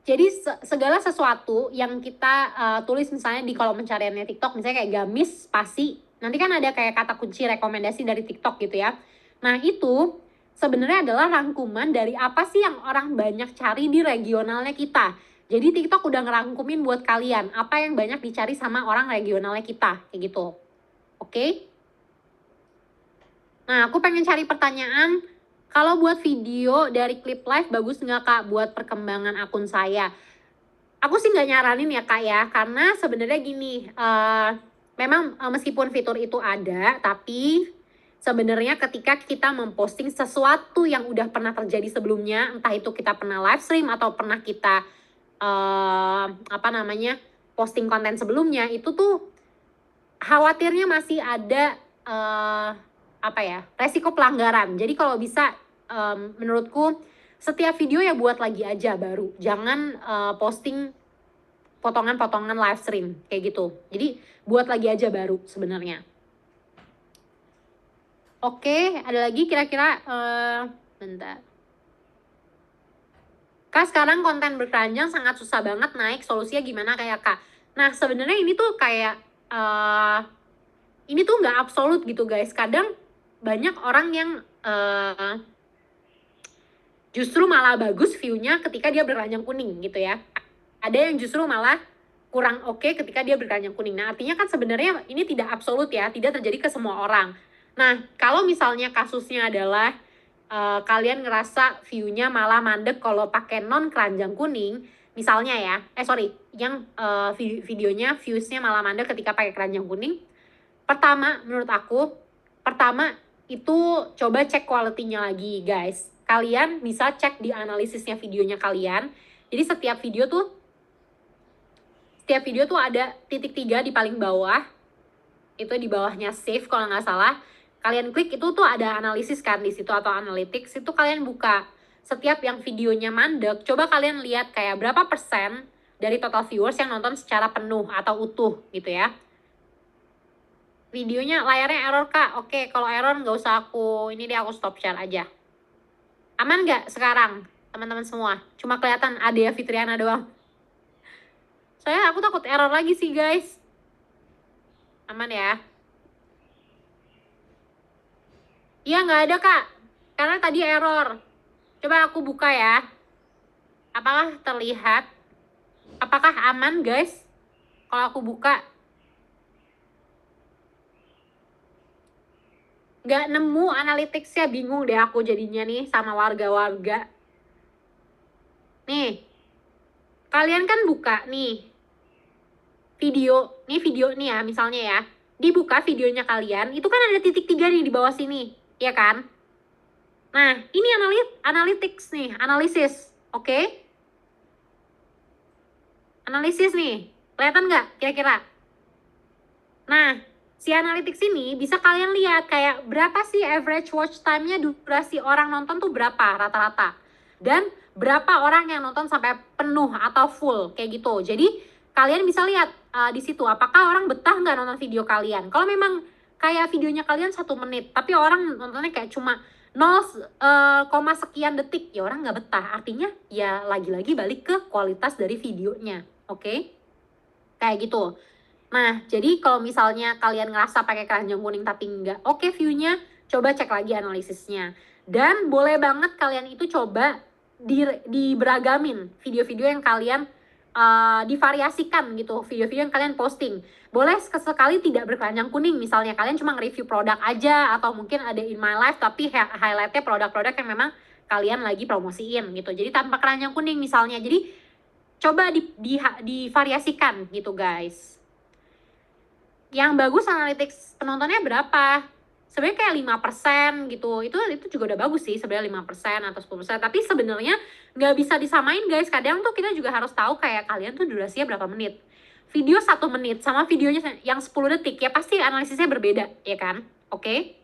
Jadi segala sesuatu yang kita tulis misalnya di kolom pencariannya TikTok, misalnya kayak gamis, spasi, nanti kan ada kayak kata kunci rekomendasi dari TikTok gitu ya. Nah itu sebenarnya adalah rangkuman dari apa sih yang orang banyak cari di regionalnya kita. Jadi TikTok udah ngerangkumin buat kalian apa yang banyak dicari sama orang regionalnya kita, kayak gitu. Oke? Nah aku pengen cari pertanyaan Kalau buat video dari klip live bagus nggak Kak buat perkembangan akun saya? Aku sih nggak nyaranin ya Kak ya, karena sebenarnya gini, memang meskipun fitur itu ada, tapi sebenarnya ketika kita memposting sesuatu yang udah pernah terjadi sebelumnya, entah itu kita pernah live stream atau pernah kita posting konten sebelumnya, itu tuh khawatirnya masih ada resiko pelanggaran. Jadi kalau bisa menurutku setiap video ya buat lagi aja baru, jangan posting potongan-potongan live stream kayak gitu. Jadi buat lagi aja baru sebenarnya. Oke, ada lagi kira-kira bentar. Kak, sekarang konten berkeranjang sangat susah banget naik, solusinya gimana kayak Kak? Nah, sebenarnya ini tuh kayak ini tuh nggak absolut gitu guys. Kadang banyak orang yang justru malah bagus view-nya ketika dia berkeranjang kuning gitu ya. Ada yang justru malah kurang oke ketika dia berkeranjang kuning. Nah, artinya kan sebenarnya ini tidak absolut ya, tidak terjadi ke semua orang. Nah, kalau misalnya kasusnya adalah kalian ngerasa view-nya malah mandek kalau pakai non keranjang kuning, misalnya ya, yang videonya views-nya malah mandek ketika pakai keranjang kuning. Pertama, menurut aku, itu coba cek quality-nya lagi guys. Kalian bisa cek di analisisnya videonya kalian. Jadi setiap video tuh ada titik 3 di paling bawah. Itu di bawahnya save kalau nggak salah. Kalian klik itu tuh ada analisis kan di situ atau analytics. Itu kalian buka. Setiap yang videonya mandek, coba kalian lihat kayak berapa persen dari total viewers yang nonton secara penuh atau utuh gitu ya. Videonya layarnya error Kak. Oke, kalau error nggak usah aku stop share aja. Aman nggak sekarang teman-teman semua? Cuma kelihatan Adea Fitriana doang. Soalnya aku takut error lagi sih guys. Aman ya? Iya nggak ada Kak, karena tadi error. Coba aku buka ya. Apakah terlihat? Apakah aman guys? Kalau aku buka. Nggak nemu analytics-nya, bingung deh aku jadinya nih sama warga-warga. Nih, kalian kan buka nih video nih ya, misalnya ya. Dibuka videonya kalian, itu kan ada titik 3 nih di bawah sini, ya kan? Nah, ini analytics nih, analisis, oke? Analisis nih, kelihatan nggak kira-kira? Nah, si analytics ini bisa kalian lihat kayak berapa sih average watch time-nya, durasi orang nonton tuh berapa rata-rata. Dan berapa orang yang nonton sampai penuh atau full, kayak gitu. Jadi, kalian bisa lihat di situ apakah orang betah nggak nonton video kalian. Kalau memang kayak videonya kalian 1 menit, tapi orang nontonnya kayak cuma 0, sekian detik, ya orang nggak betah. Artinya ya lagi-lagi balik ke kualitas dari videonya, oke? Kayak gitu. Nah, jadi kalau misalnya kalian ngerasa pakai keranjang kuning tapi nggak oke view-nya, coba cek lagi analisisnya. Dan boleh banget kalian itu coba diberagamin video-video yang kalian divariasikan gitu, video-video yang kalian posting. Boleh sekali tidak berkeranjang kuning, misalnya kalian cuma nge-review produk aja, atau mungkin ada in my life tapi highlight-nya produk-produk yang memang kalian lagi promosiin gitu. Jadi tanpa keranjang kuning misalnya. Jadi coba divariasikan gitu guys. Yang bagus analytics penontonnya berapa? Sebenarnya kayak 5% gitu. Itu juga udah bagus sih sebenarnya 5% atau 10%. Tapi sebenarnya nggak bisa disamain guys. Kadang tuh kita juga harus tahu kayak kalian tuh durasinya berapa menit. Video 1 menit sama videonya yang 10 detik ya pasti analisisnya berbeda ya kan? Oke?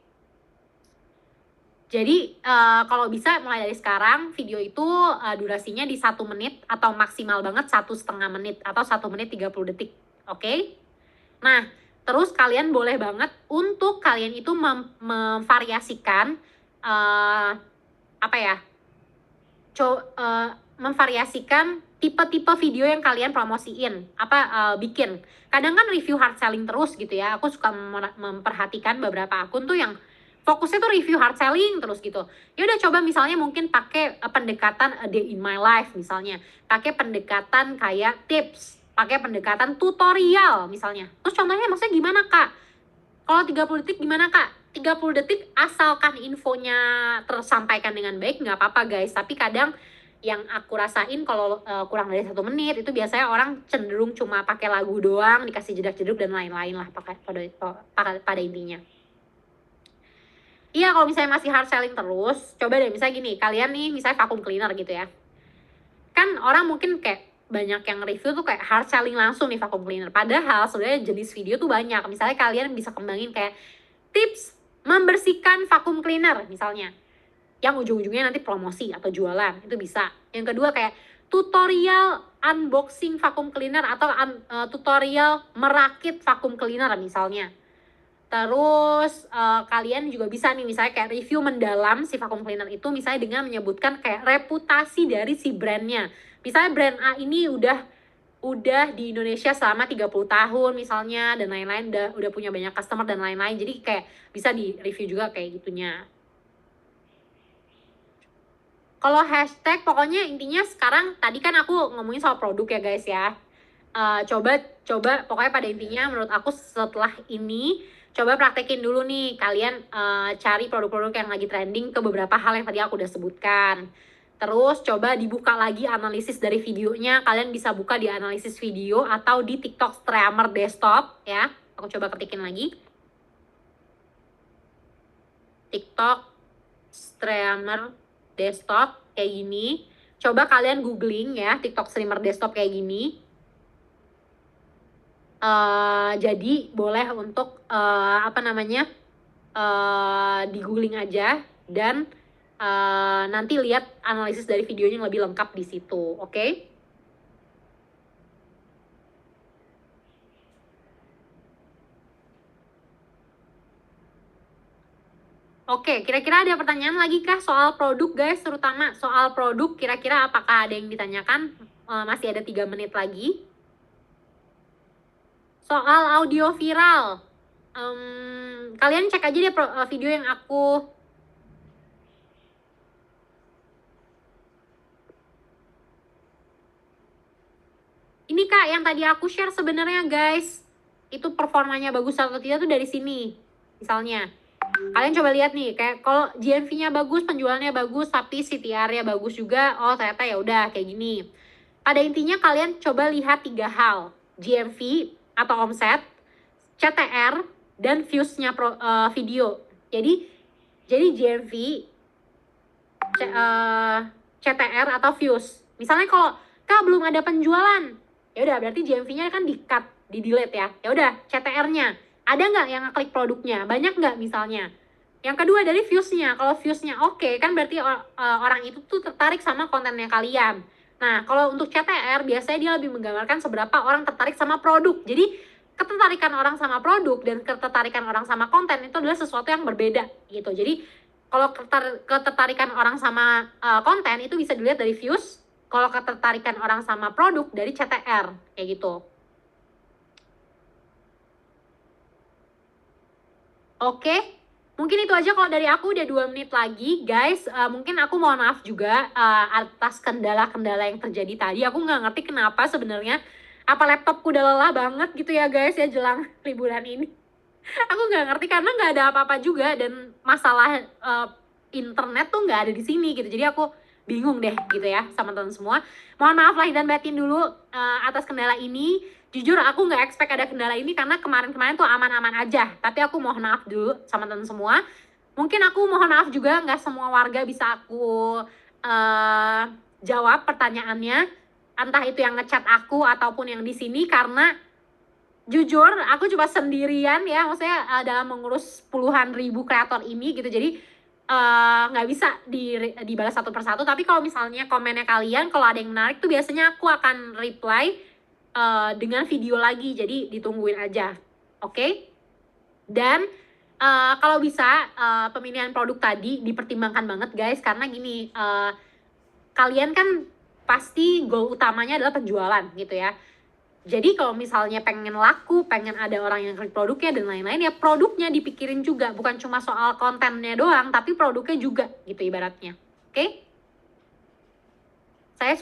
Jadi kalau bisa mulai dari sekarang video itu durasinya di 1 menit atau maksimal banget 1,5 menit atau 1 menit 30 detik. Oke? Nah, terus kalian boleh banget untuk kalian itu memvariasikan memvariasikan tipe-tipe video yang kalian promosiin, bikin. Kadang kan review hard selling terus gitu ya. Aku suka memperhatikan beberapa akun tuh yang fokusnya tuh review hard selling terus gitu. Ya udah coba misalnya mungkin pakai pendekatan a day in my life misalnya. Pakai pendekatan kayak tips, pakai pendekatan tutorial misalnya. Terus contohnya maksudnya gimana Kak? Kalau 30 detik gimana Kak? 30 detik asalkan infonya tersampaikan dengan baik nggak apa-apa guys. Tapi kadang yang aku rasain kalau kurang dari 1 menit itu biasanya orang cenderung cuma pakai lagu doang, dikasih jedak-jeduk dan lain-lain lah pada intinya. Iya, kalau misalnya masih hard selling terus, coba deh misalnya gini, kalian nih misalnya vacuum cleaner gitu ya. Kan orang mungkin kayak banyak yang review tuh kayak hard selling langsung nih vacuum cleaner. Padahal sebenarnya jenis video tuh banyak. Misalnya kalian bisa kembangin kayak tips membersihkan vacuum cleaner misalnya. Yang ujung-ujungnya nanti promosi atau jualan, itu bisa. Yang kedua kayak tutorial unboxing vacuum cleaner atau tutorial merakit vacuum cleaner misalnya. Terus kalian juga bisa nih misalnya kayak review mendalam si vacuum cleaner itu misalnya dengan menyebutkan kayak reputasi dari si brandnya. Misalnya brand A ini udah di Indonesia selama 30 tahun misalnya dan lain-lain, udah punya banyak customer dan lain-lain. Jadi kayak bisa di review juga kayak gitunya. Kalau hashtag pokoknya intinya sekarang tadi kan aku ngomongin soal produk ya guys ya. Coba pokoknya pada intinya menurut aku setelah ini coba praktekin dulu nih kalian cari produk-produk yang lagi trending ke beberapa hal yang tadi aku udah sebutkan. Terus coba dibuka lagi analisis dari videonya. Kalian bisa buka di analisis video atau di TikTok Streamer Desktop ya. Aku coba ketikin lagi. TikTok Streamer Desktop kayak gini. Coba kalian googling ya TikTok Streamer Desktop kayak gini. Jadi boleh untuk di googling aja dan nanti lihat analisis dari videonya yang lebih lengkap di situ, oke? Oke, kira-kira ada pertanyaan lagi kah soal produk guys, terutama soal produk kira-kira apakah ada yang ditanyakan? Masih ada 3 menit lagi. Soal audio viral, kalian cek aja deh video yang aku ini kak yang tadi aku share sebenarnya guys, itu performanya bagus atau tidak tuh dari sini. Misalnya kalian coba lihat nih, kayak kalau GMV-nya bagus, penjualannya bagus, tapi CTR-nya bagus juga, oh ternyata ya udah kayak gini. Pada intinya kalian coba lihat 3 hal, GMV atau omset, CTR, dan views-nya video. Jadi GMV, CTR atau views. Misalnya kalau kak belum ada penjualan, ya udah berarti GMV-nya kan di-cut, di-delete ya. Ya udah, CTR-nya ada nggak yang ngeklik produknya? Banyak nggak misalnya? Yang kedua dari views-nya. Kalau views-nya oke, kan berarti orang itu tuh tertarik sama kontennya kalian. Nah, kalau untuk CTR biasanya dia lebih menggambarkan seberapa orang tertarik sama produk. Jadi ketertarikan orang sama produk dan ketertarikan orang sama konten itu adalah sesuatu yang berbeda gitu. Jadi kalau ketertarikan orang sama konten itu bisa dilihat dari views. Kalau ketertarikan orang sama produk dari CTR kayak gitu. Oke. Mungkin itu aja kalau dari aku, udah 2 menit lagi guys. Mungkin aku mohon maaf juga atas kendala-kendala yang terjadi tadi. Aku nggak ngerti kenapa sebenarnya. Apa laptopku udah lelah banget gitu ya guys ya jelang liburan ini. Aku nggak ngerti karena nggak ada apa-apa juga dan masalah internet tuh nggak ada di sini gitu. Jadi aku bingung deh gitu ya sama teman semua. Mohon maaf lahir dan batin dulu atas kendala ini. Jujur aku nggak expect ada kendala ini karena kemarin-kemarin tuh aman-aman aja. Tapi aku mohon maaf dulu sama teman semua. Mungkin aku mohon maaf juga nggak semua warga bisa aku jawab pertanyaannya. Entah itu yang ngechat aku ataupun yang di sini karena jujur aku cuma sendirian ya. Maksudnya dalam mengurus puluhan ribu kreator ini gitu. Jadi nggak bisa dibalas satu persatu. Tapi kalau misalnya komennya kalian kalau ada yang menarik tuh biasanya aku akan reply dengan video lagi, jadi ditungguin aja, oke? Dan kalau bisa pemilihan produk tadi dipertimbangkan banget guys, karena gini, kalian kan pasti goal utamanya adalah penjualan gitu ya. Jadi kalau misalnya pengen laku, pengen ada orang yang klik produknya dan lain-lain, ya produknya dipikirin juga, bukan cuma soal kontennya doang, tapi produknya juga gitu ibaratnya, oke? Saya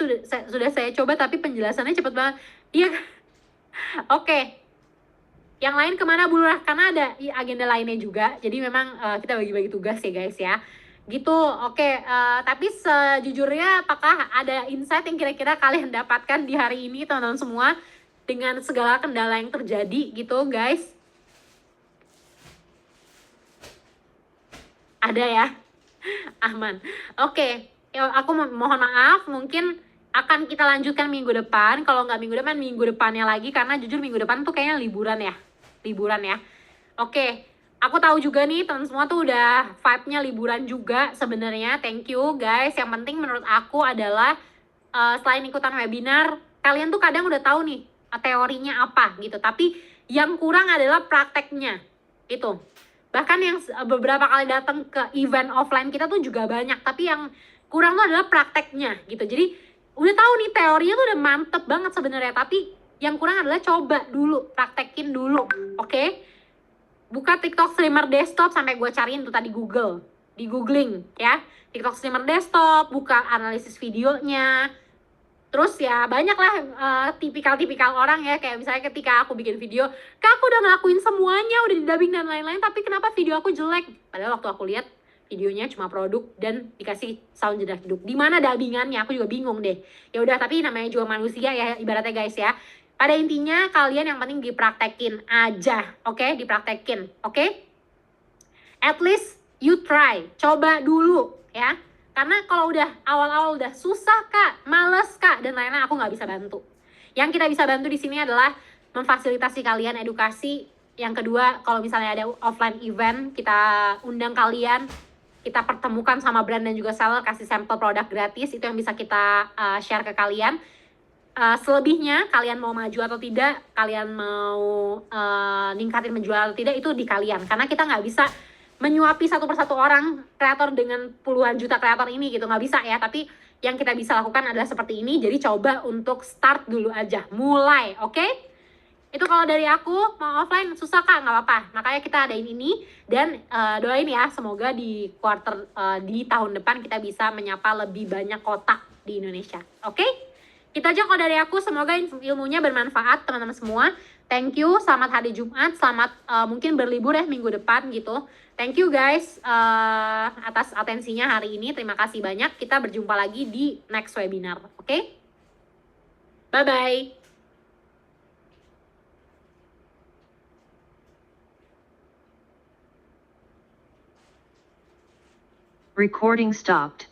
coba tapi penjelasannya cepet banget. Iya, oke. Yang lain kemana Bulurah? Karena ada agenda lainnya juga. Jadi memang kita bagi-bagi tugas ya guys ya. Gitu, oke. Tapi sejujurnya apakah ada insight yang kira-kira kalian dapatkan di hari ini teman-teman semua? Dengan segala kendala yang terjadi gitu guys. Ada ya? Aman. Oke, ya, aku mohon maaf mungkin akan kita lanjutkan minggu depan. Kalau nggak minggu depan, minggu depannya lagi. Karena jujur minggu depan tuh kayaknya liburan ya. Liburan ya. Oke, aku tahu juga nih teman semua tuh udah vibe-nya liburan juga sebenarnya. Thank you guys. Yang penting menurut aku adalah selain ikutan webinar, kalian tuh kadang udah tahu nih teorinya apa gitu. Tapi yang kurang adalah prakteknya gitu. Bahkan yang beberapa kali datang ke event offline kita tuh juga banyak. Tapi yang kurang tuh adalah prakteknya gitu. Jadi udah tahu nih teorinya tuh udah mantep banget sebenarnya. Tapi yang kurang adalah coba dulu, praktekin dulu, oke? Buka TikTok streamer desktop sampai gue cariin tuh tadi Google, di googling ya. TikTok streamer desktop, buka analisis videonya. Terus ya banyak lah tipikal-tipikal orang ya, kayak misalnya ketika aku bikin video, Kak aku udah ngelakuin semuanya, udah di-dubbing dan lain-lain, tapi kenapa video aku jelek? Padahal waktu aku lihat videonya cuma produk dan dikasih sound jeda hidup. Di mana dubbingannya? Aku juga bingung deh. Ya udah, tapi namanya juga manusia ya ibaratnya guys ya. Pada intinya kalian yang penting dipraktekin aja, oke? Dipraktekin, oke? At least you try, coba dulu ya. Karena kalau udah awal-awal udah susah kak, males kak, dan lain-lain aku nggak bisa bantu. Yang kita bisa bantu di sini adalah memfasilitasi kalian edukasi. Yang kedua, kalau misalnya ada offline event, kita undang kalian, kita pertemukan sama brand dan juga seller, kasih sampel produk gratis, itu yang bisa kita share ke kalian. Selebihnya kalian mau maju atau tidak, kalian mau ningkatin menjual atau tidak, itu di kalian. Karena kita nggak bisa menyuapi satu persatu orang kreator dengan puluhan juta kreator ini gitu, nggak bisa ya. Tapi yang kita bisa lakukan adalah seperti ini. Jadi coba untuk start dulu aja, mulai, oke? Itu kalau dari aku. Mau offline susah kak, nggak apa-apa, makanya kita adain ini. Dan doain ya, semoga di di tahun depan kita bisa menyapa lebih banyak kota di Indonesia, oke? Itu aja kalau dari aku, semoga ilmunya bermanfaat teman-teman semua. Thank you, selamat hari Jumat, selamat mungkin berlibur ya minggu depan gitu. Thank you guys atas atensinya hari ini, terima kasih banyak. Kita berjumpa lagi di next webinar, oke? Bye-bye. Recording stopped.